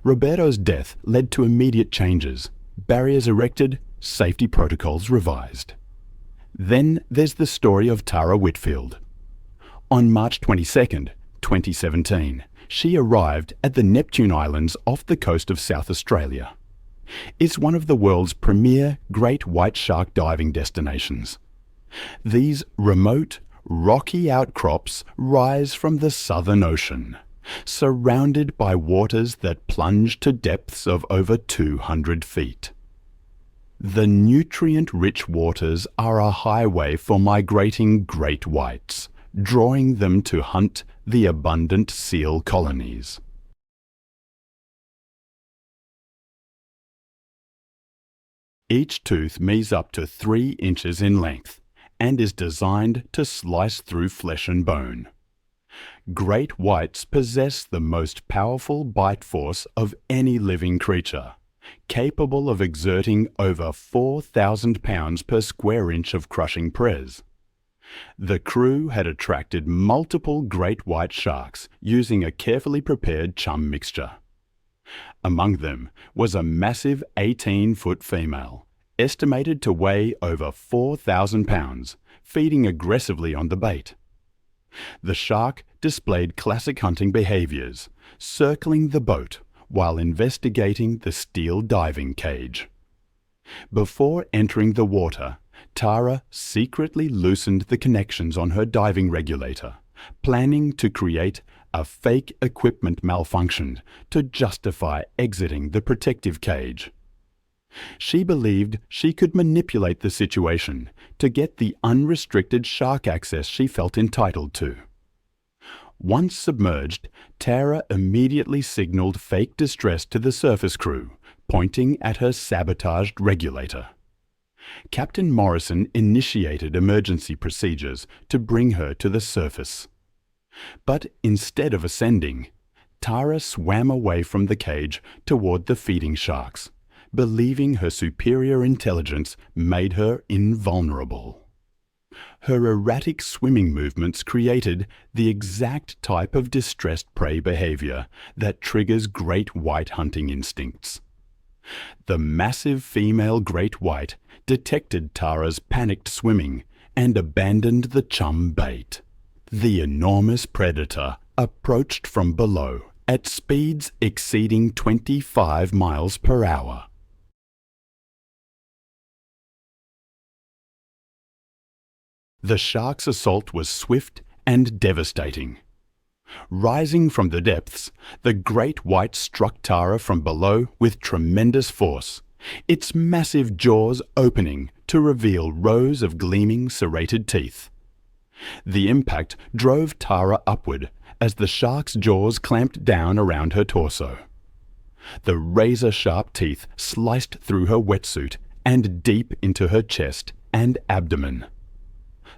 Speaker 1: Roberto's death led to immediate changes, barriers erected, safety protocols revised. Then there's the story of Tara Whitfield. On March 22nd, 2017, she arrived at the Neptune Islands off the coast of South Australia. It's one of the world's premier great white shark diving destinations. These remote, rocky outcrops rise from the Southern Ocean, surrounded by waters that plunge to depths of over 200 feet. The nutrient-rich waters are a highway for migrating great whites, drawing them to hunt the abundant seal colonies. Each tooth measures up to 3 inches in length and is designed to slice through flesh and bone. Great whites possess the most powerful bite force of any living creature, capable of exerting over 4,000 pounds per square inch of crushing press. The crew had attracted multiple great white sharks using a carefully prepared chum mixture. Among them was a massive 18-foot female, estimated to weigh over 4,000 pounds, feeding aggressively on the bait. The shark displayed classic hunting behaviours, circling the boat while investigating the steel diving cage. Before entering the water, Tara secretly loosened the connections on her diving regulator, planning to create a fake equipment malfunction to justify exiting the protective cage. She believed she could manipulate the situation to get the unrestricted shark access she felt entitled to. Once submerged, Tara immediately signaled fake distress to the surface crew, pointing at her sabotaged regulator. Captain Morrison initiated emergency procedures to bring her to the surface. But instead of ascending, Tara swam away from the cage toward the feeding sharks, believing her superior intelligence made her invulnerable. Her erratic swimming movements created the exact type of distressed prey behavior that triggers great white hunting instincts. The massive female great white detected Tara's panicked swimming and abandoned the chum bait. The enormous predator approached from below at speeds exceeding 25 miles per hour. The shark's assault was swift and devastating. Rising from the depths, the great white struck Tara from below with tremendous force, its massive jaws opening to reveal rows of gleaming serrated teeth. The impact drove Tara upward as the shark's jaws clamped down around her torso. The razor-sharp teeth sliced through her wetsuit and deep into her chest and abdomen.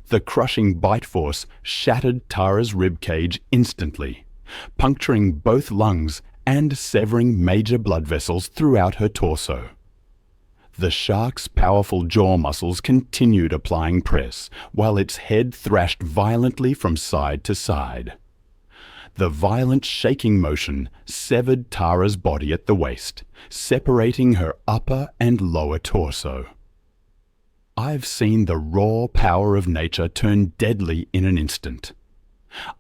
Speaker 1: The crushing bite force shattered Tara's ribcage instantly, puncturing both lungs and severing major blood vessels throughout her torso. The shark's powerful jaw muscles continued applying press, while its head thrashed violently from side to side. The violent shaking motion severed Tara's body at the waist, separating her upper and lower torso. I've seen the raw power of nature turn deadly in an instant.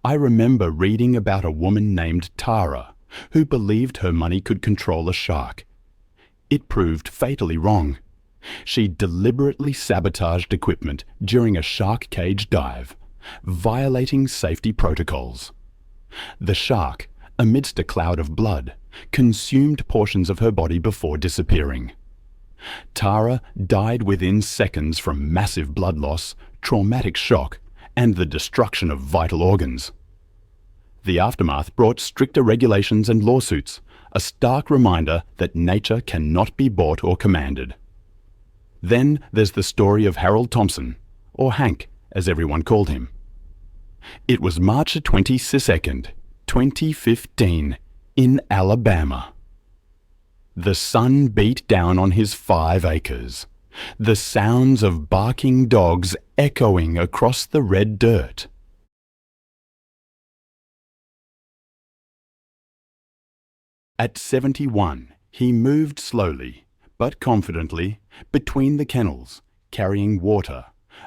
Speaker 1: I remember reading about a woman named Tara, who believed her money could control a shark. It proved fatally wrong. She deliberately sabotaged equipment during a shark cage dive, violating safety protocols. The shark, amidst a cloud of blood, consumed portions of her body before disappearing. Tara died within seconds from massive blood loss, traumatic shock, and the destruction of vital organs. The aftermath brought stricter regulations and lawsuits, a stark reminder that nature cannot be bought or commanded. Then there's the story of Harold Thompson, or Hank, as everyone called him. It was March 22nd, 2015, in Alabama. The sun beat down on his 5 acres, the sounds of barking dogs echoing across the red dirt. At 71, he moved slowly, but confidently, between the kennels, carrying water,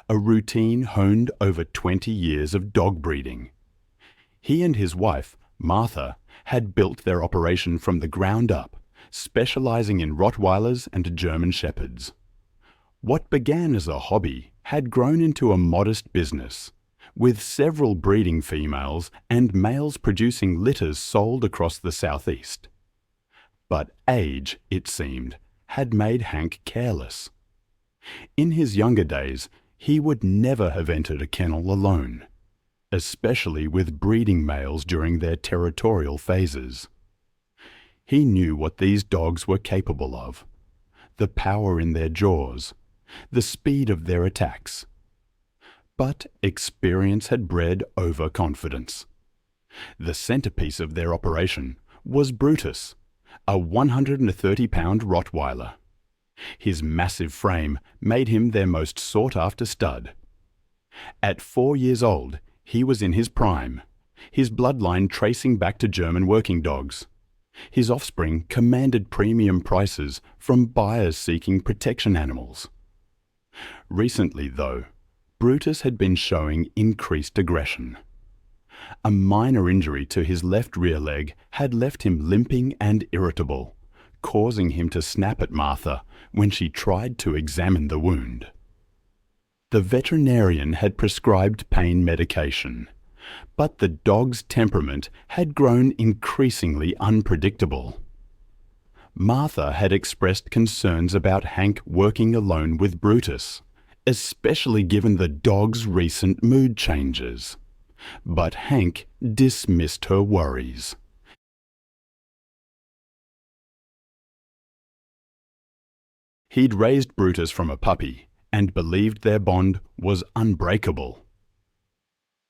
Speaker 1: a routine honed over 20 years of dog breeding. He and his wife, Martha, had built their operation from the ground up, specializing in Rottweilers and German Shepherds. What began as a hobby had grown into a modest business, with several breeding females and males producing litters sold across the southeast. But age, it seemed, had made Hank careless. In his younger days, he would never have entered a kennel alone, especially with breeding males during their territorial phases. He knew what these dogs were capable of, the power in their jaws, the speed of their attacks. But experience had bred overconfidence. The centerpiece of their operation was Brutus, a 130-pound Rottweiler. His massive frame made him their most sought-after stud. At 4 years old, he was in his prime, his bloodline tracing back to German working dogs. His offspring commanded premium prices from buyers seeking protection animals. Recently, though, Brutus had been showing increased aggression. A minor injury to his left rear leg had left him limping and irritable, causing him to snap at Martha when she tried to examine the wound. The veterinarian had prescribed pain medication, but the dog's temperament had grown increasingly unpredictable. Martha had expressed concerns about Hank working alone with Brutus, especially given the dog's recent mood changes. But Hank dismissed her worries. He'd raised Brutus from a puppy and believed their bond was unbreakable.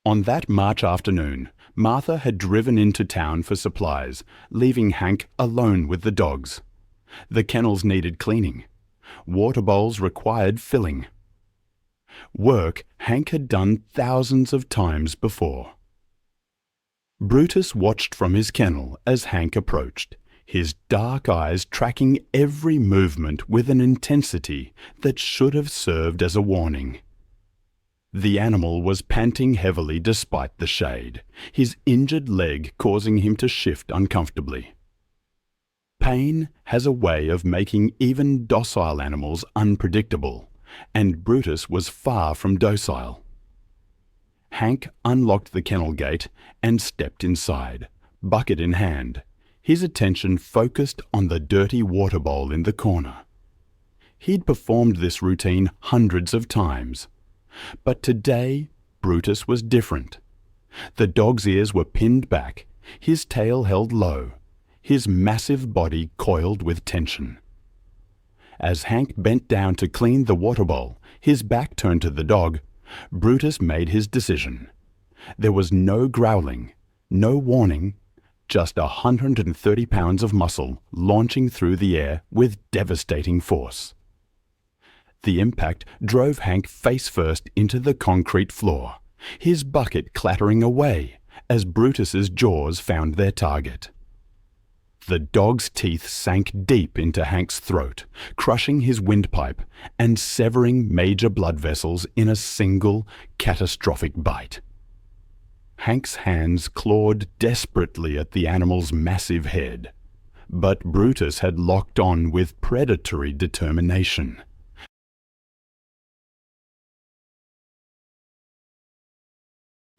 Speaker 1: On that March afternoon, Martha had driven into town for supplies, leaving Hank alone with the dogs. The kennels needed cleaning. Water bowls required filling. Work Hank had done thousands of times before. Brutus watched from his kennel as Hank approached, his dark eyes tracking every movement with an intensity that should have served as a warning. The animal was panting heavily despite the shade, his injured leg causing him to shift uncomfortably. Pain has a way of making even docile animals unpredictable, and Brutus was far from docile. Hank unlocked the kennel gate and stepped inside, bucket in hand, his attention focused on the dirty water bowl in the corner. He'd performed this routine hundreds of times, but today Brutus was different. The dog's ears were pinned back, his tail held low, his massive body coiled with tension. As Hank bent down to clean the water bowl, his back turned to the dog, Brutus made his decision. There was no growling, no warning, just 130 pounds of muscle launching through the air with devastating force. The impact drove Hank face first into the concrete floor, his bucket clattering away as Brutus's jaws found their target. The dog's teeth sank deep into Hank's throat, crushing his windpipe and severing major blood vessels in a single, catastrophic bite. Hank's hands clawed desperately at the animal's massive head, but Brutus had locked on with predatory determination.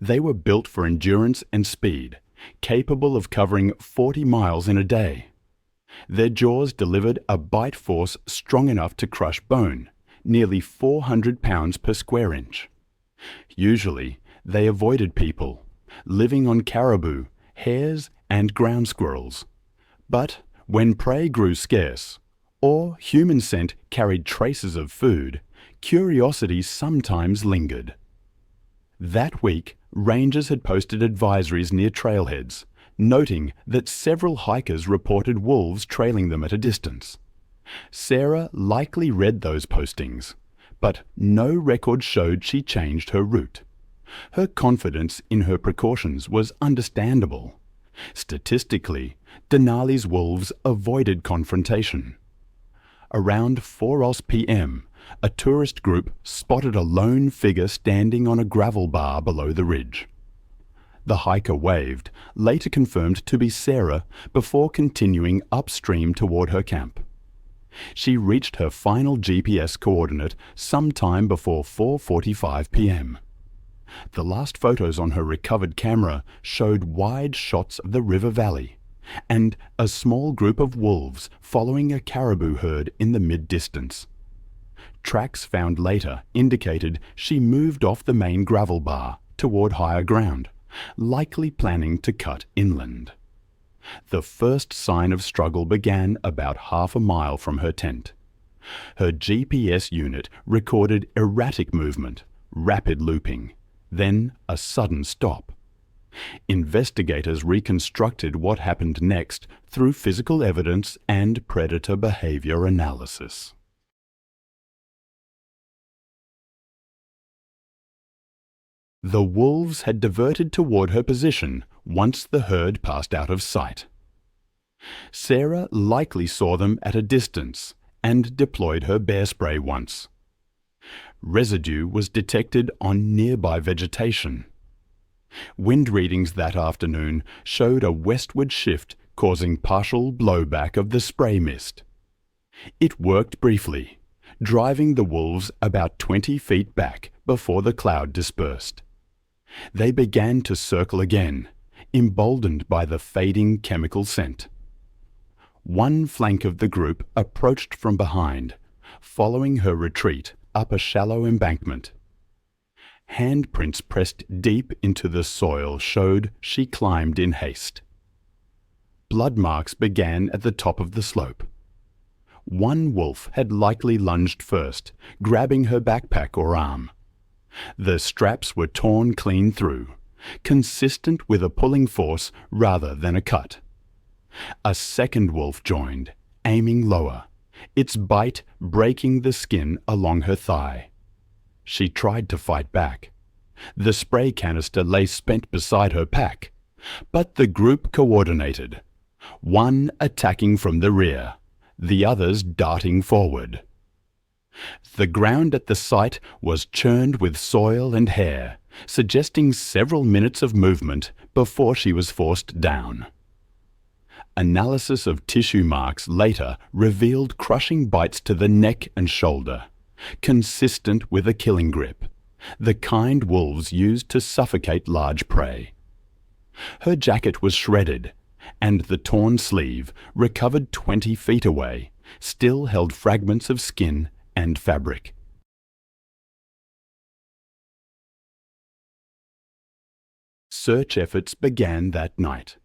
Speaker 1: They were built for endurance and speed, capable of covering 40 miles in a day. Their jaws delivered a bite force strong enough to crush bone, nearly 400 pounds per square inch. Usually, they avoided people, living on caribou, hares, and ground squirrels. But when prey grew scarce, or human scent carried traces of food, curiosity sometimes lingered. That week, rangers had posted advisories near trailheads, noting that several hikers reported wolves trailing them at a distance. Sarah likely read those postings, but no record showed she changed her route. Her confidence in her precautions was understandable. Statistically, Denali's wolves avoided confrontation. Around 4:00 p.m., a tourist group spotted a lone figure standing on a gravel bar below the ridge. The hiker waved, later confirmed to be Sarah, before continuing upstream toward her camp. She reached her final GPS coordinate sometime before 4:45 p.m. The last photos on her recovered camera showed wide shots of the river valley and a small group of wolves following a caribou herd in the mid-distance. tracks found later indicated she moved off the main gravel bar toward higher ground, likely planning to cut inland. The first sign of struggle began about half a mile from her tent. Her GPS unit recorded erratic movement, rapid looping, then a sudden stop. Investigators reconstructed what happened next through physical evidence and predator behavior analysis. The wolves had diverted toward her position once the herd passed out of sight. Sarah likely saw them at a distance and deployed her bear spray once. Residue was detected on nearby vegetation. Wind readings that afternoon showed a westward shift causing partial blowback of the spray mist. It worked briefly, driving the wolves about 20 feet back before the cloud dispersed. They began to circle again, emboldened by the fading chemical scent. One flank of the group approached from behind, following her retreat up a shallow embankment. Handprints pressed deep into the soil showed she climbed in haste. Blood marks began at the top of the slope. One wolf had likely lunged first, grabbing her backpack or arm. The straps were torn clean through, consistent with a pulling force rather than a cut. A second wolf joined, aiming lower, its bite breaking the skin along her thigh. She tried to fight back. The spray canister lay spent beside her pack, but the group coordinated, one attacking from the rear, the others darting forward. The ground at the site was churned with soil and hair, suggesting several minutes of movement before she was forced down. Analysis of tissue marks later revealed crushing bites to the neck and shoulder, consistent with a killing grip, the kind wolves used to suffocate large prey. Her jacket was shredded, and the torn sleeve, recovered 20 feet away, still held fragments of skin and fabric. Search efforts began that night,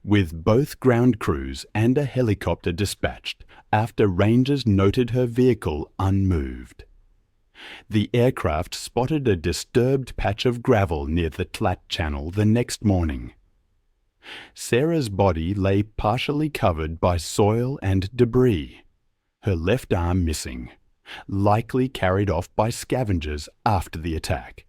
Speaker 1: with both ground crews and a helicopter dispatched after rangers noted her vehicle unmoved. The aircraft spotted a disturbed patch of gravel near the Tlat Channel the next morning. Sarah's body lay partially covered by soil and debris, her left arm missing, likely carried off by scavengers after the attack.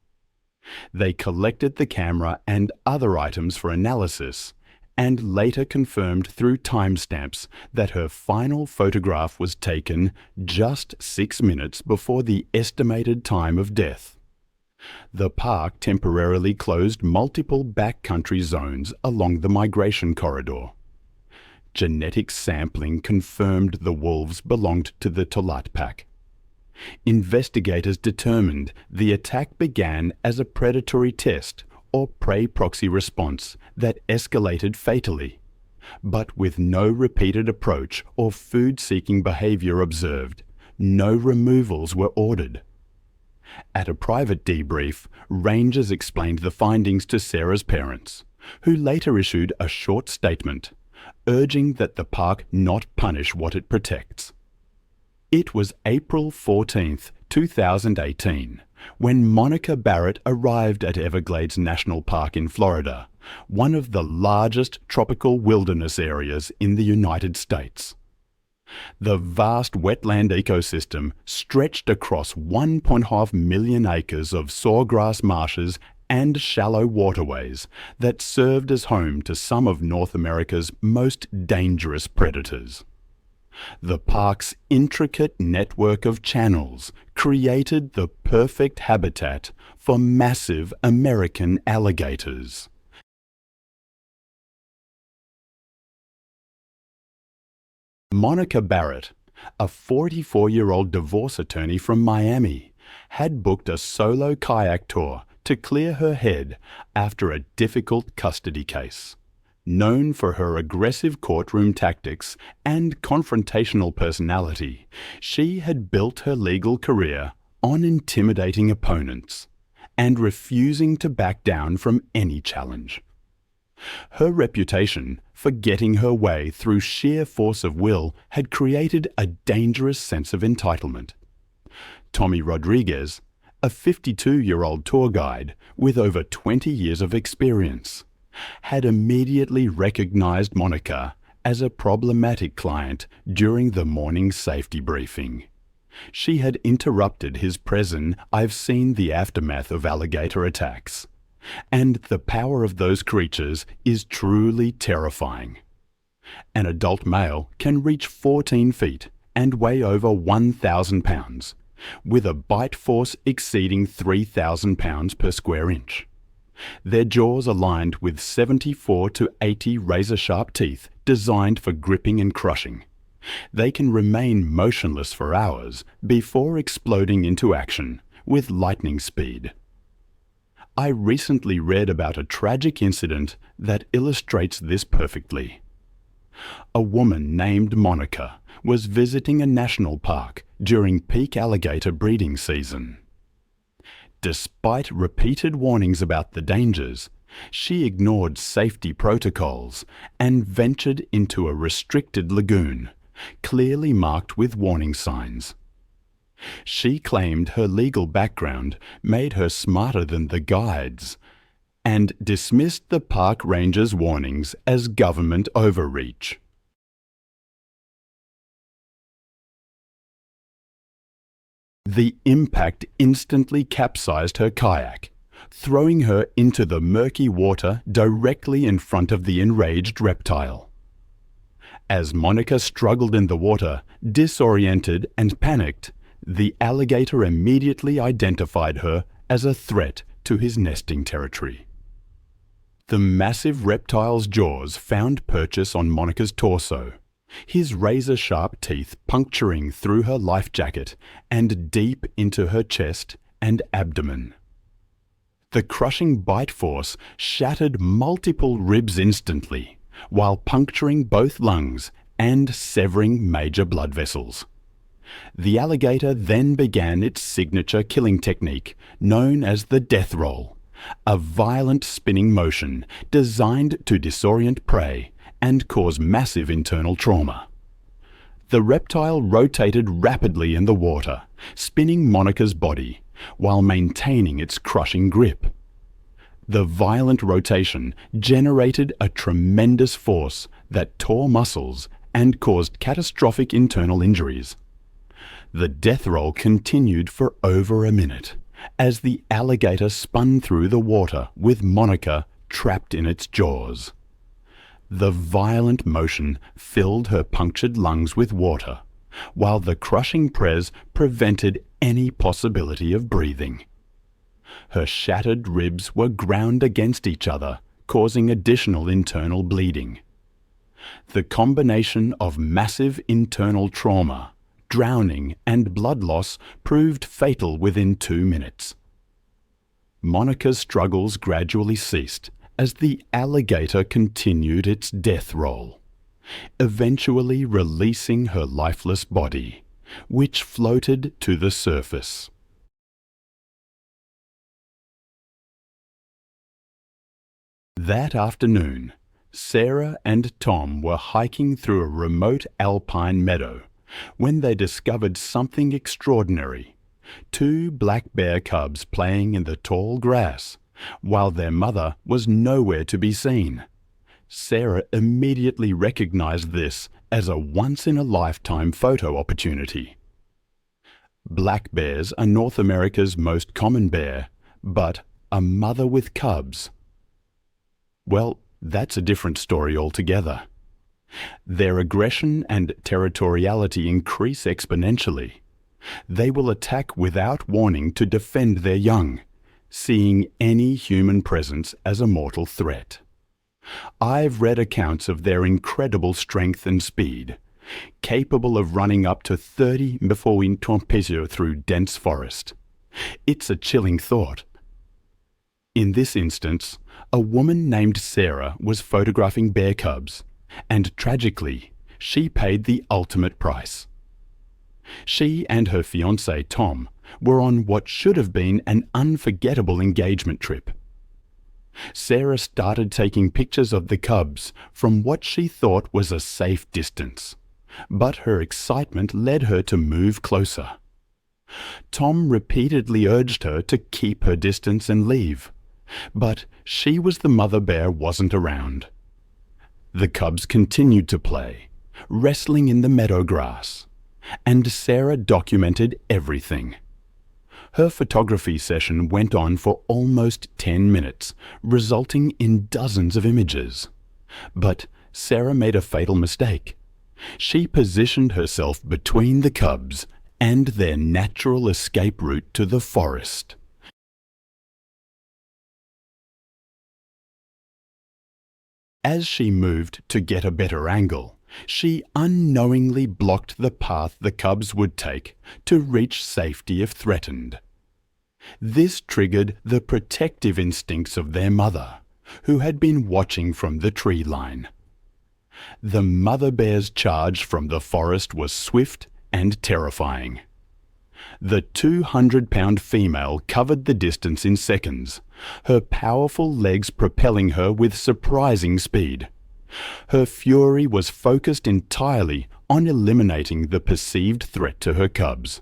Speaker 1: They collected the camera and other items for analysis, and later confirmed through timestamps that her final photograph was taken just 6 minutes before the estimated time of death. The park temporarily closed multiple backcountry zones along the migration corridor. Genetic sampling confirmed the wolves belonged to the Talat pack. Investigators determined the attack began as a predatory test or prey proxy response that escalated fatally, but with no repeated approach or food-seeking behavior observed, no removals were ordered. At a private debrief, rangers explained the findings to Sarah's parents, who later issued a short statement, urging that the park not punish what it protects. It was April 14, 2018, when Monica Barrett arrived at Everglades National Park in Florida, one of the largest tropical wilderness areas in the United States. The vast wetland ecosystem stretched across 1.5 million acres of sawgrass marshes and shallow waterways that served as home to some of North America's most dangerous predators. The park's intricate network of channels created the perfect habitat for massive American alligators. Monica Barrett, a 44-year-old divorce attorney from Miami, had booked a solo kayak tour to clear her head after a difficult custody case. Known for her aggressive courtroom tactics and confrontational personality, she had built her legal career on intimidating opponents and refusing to back down from any challenge. Her reputation for getting her way through sheer force of will had created a dangerous sense of entitlement. Tommy Rodriguez, a 52-year-old tour guide with over 20 years of experience, had immediately recognized Monica as a problematic client during the morning safety briefing. She had interrupted his "I've seen the aftermath of alligator attacks, and the power of those creatures is truly terrifying. An adult male can reach 14 feet and weigh over 1,000 pounds, with a bite force exceeding 3,000 pounds per square inch. Their jaws are lined with 74 to 80 razor-sharp teeth designed for gripping and crushing. They can remain motionless for hours before exploding into action with lightning speed. I recently read about a tragic incident that illustrates this perfectly. A woman named Monica was visiting a national park during peak alligator breeding season. Despite repeated warnings about the dangers, she ignored safety protocols and ventured into a restricted lagoon, clearly marked with warning signs. She claimed her legal background made her smarter than the guides and dismissed the park ranger's warnings as government overreach. The impact instantly capsized her kayak, throwing her into the murky water directly in front of the enraged reptile. As Monica struggled in the water, disoriented and panicked, the alligator immediately identified her as a threat to his nesting territory. The massive reptile's jaws found purchase on Monica's torso, his razor-sharp teeth puncturing through her life jacket and deep into her chest and abdomen. The crushing bite force shattered multiple ribs instantly, while puncturing both lungs and severing major blood vessels. The alligator then began its signature killing technique, known as the death roll, a violent spinning motion designed to disorient prey and cause massive internal trauma. The reptile rotated rapidly in the water, spinning Monica's body while maintaining its crushing grip. The violent rotation generated a tremendous force that tore muscles and caused catastrophic internal injuries. The death roll continued for over a minute as the alligator spun through the water with Monica trapped in its jaws. The violent motion filled her punctured lungs with water, while the crushing press prevented any possibility of breathing. Her shattered ribs were ground against each other, causing additional internal bleeding. The combination of massive internal trauma, drowning, and blood loss proved fatal within 2 minutes. Monica's struggles gradually ceased as the alligator continued its death roll, eventually releasing her lifeless body, which floated to the surface. That afternoon, Sarah and Tom were hiking through a remote alpine meadow when they discovered something extraordinary: 2 black bear cubs playing in the tall grass, while their mother was nowhere to be seen. Sarah immediately recognized this as a once-in-a-lifetime photo opportunity. Black bears are North America's most common bear, but a mother with cubs? Well, that's a different story altogether. Their aggression and territoriality increase exponentially. They will attack without warning to defend their young, seeing any human presence as a mortal threat. I've read accounts of their incredible strength and speed, capable of running up to 30 mph through dense forest. It's a chilling thought. In this instance, a woman named Sarah was photographing bear cubs, and tragically, she paid the ultimate price. She and her fiancé Tom were on what should have been an unforgettable engagement trip. Sarah started taking pictures of the cubs from what she thought was a safe distance, but her excitement led her to move closer. Tom repeatedly urged her to keep her distance and leave, but she was the mother bear wasn't around. The cubs continued to play, wrestling in the meadow grass, and Sarah documented everything. Her photography session went on for almost 10 minutes, resulting in dozens of images. But Sarah made a fatal mistake. She positioned herself between the cubs and their natural escape route to the forest. As she moved to get a better angle, she unknowingly blocked the path the cubs would take to reach safety if threatened. This triggered the protective instincts of their mother, who had been watching from the tree line. The mother bear's charge from the forest was swift and terrifying. The 200-pound female covered the distance in seconds, her powerful legs propelling her with surprising speed. Her fury was focused entirely on eliminating the perceived threat to her cubs.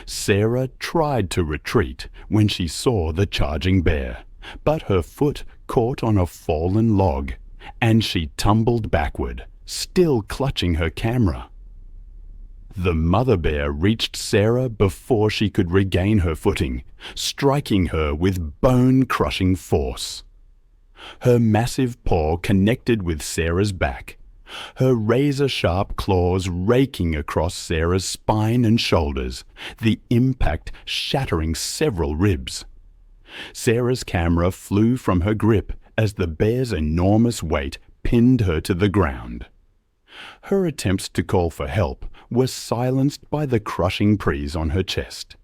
Speaker 1: Sarah tried to retreat when she saw the charging bear, but her foot caught on a fallen log, and she tumbled backward, still clutching her camera. The mother bear reached Sarah before she could regain her footing, striking her with bone-crushing force. Her massive paw connected with Sarah's back, her razor-sharp claws raking across Sarah's spine and shoulders, the impact shattering several ribs. Sarah's camera flew from her grip as the bear's enormous weight pinned her to the ground. Her attempts to call for help were silenced by the crushing prise on her chest.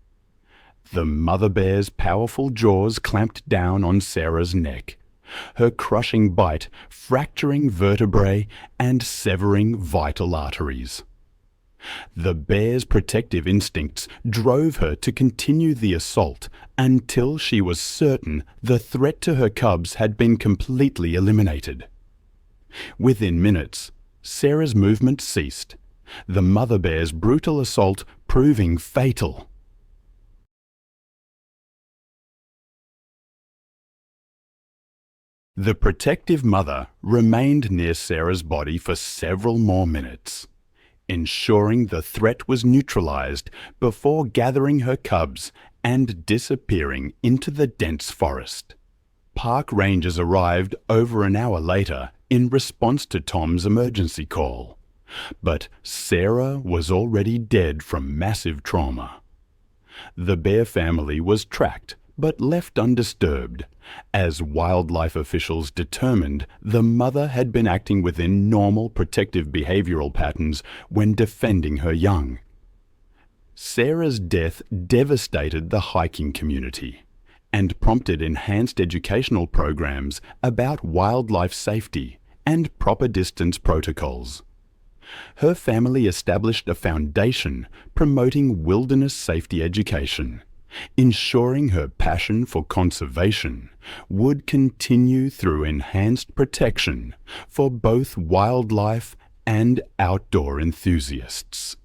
Speaker 1: The mother bear's powerful jaws clamped down on Sarah's neck, her crushing bite fracturing vertebrae and severing vital arteries. The bear's protective instincts drove her to continue the assault until she was certain the threat to her cubs had been completely eliminated. Within minutes, Sarah's movement ceased, the mother bear's brutal assault proving fatal. The protective mother remained near Sarah's body for several more minutes, ensuring the threat was neutralized before gathering her cubs and disappearing into the dense forest. Park rangers arrived over an hour later in response to Tom's emergency call, but Sarah was already dead from massive trauma. The bear family was tracked but left undisturbed, as wildlife officials determined the mother had been acting within normal protective behavioral patterns when defending her young. Sarah's death devastated the hiking community and prompted enhanced educational programs about wildlife safety and proper distance protocols. Her family established a foundation promoting wilderness safety education, ensuring her passion for conservation would continue through enhanced protection for both wildlife and outdoor enthusiasts.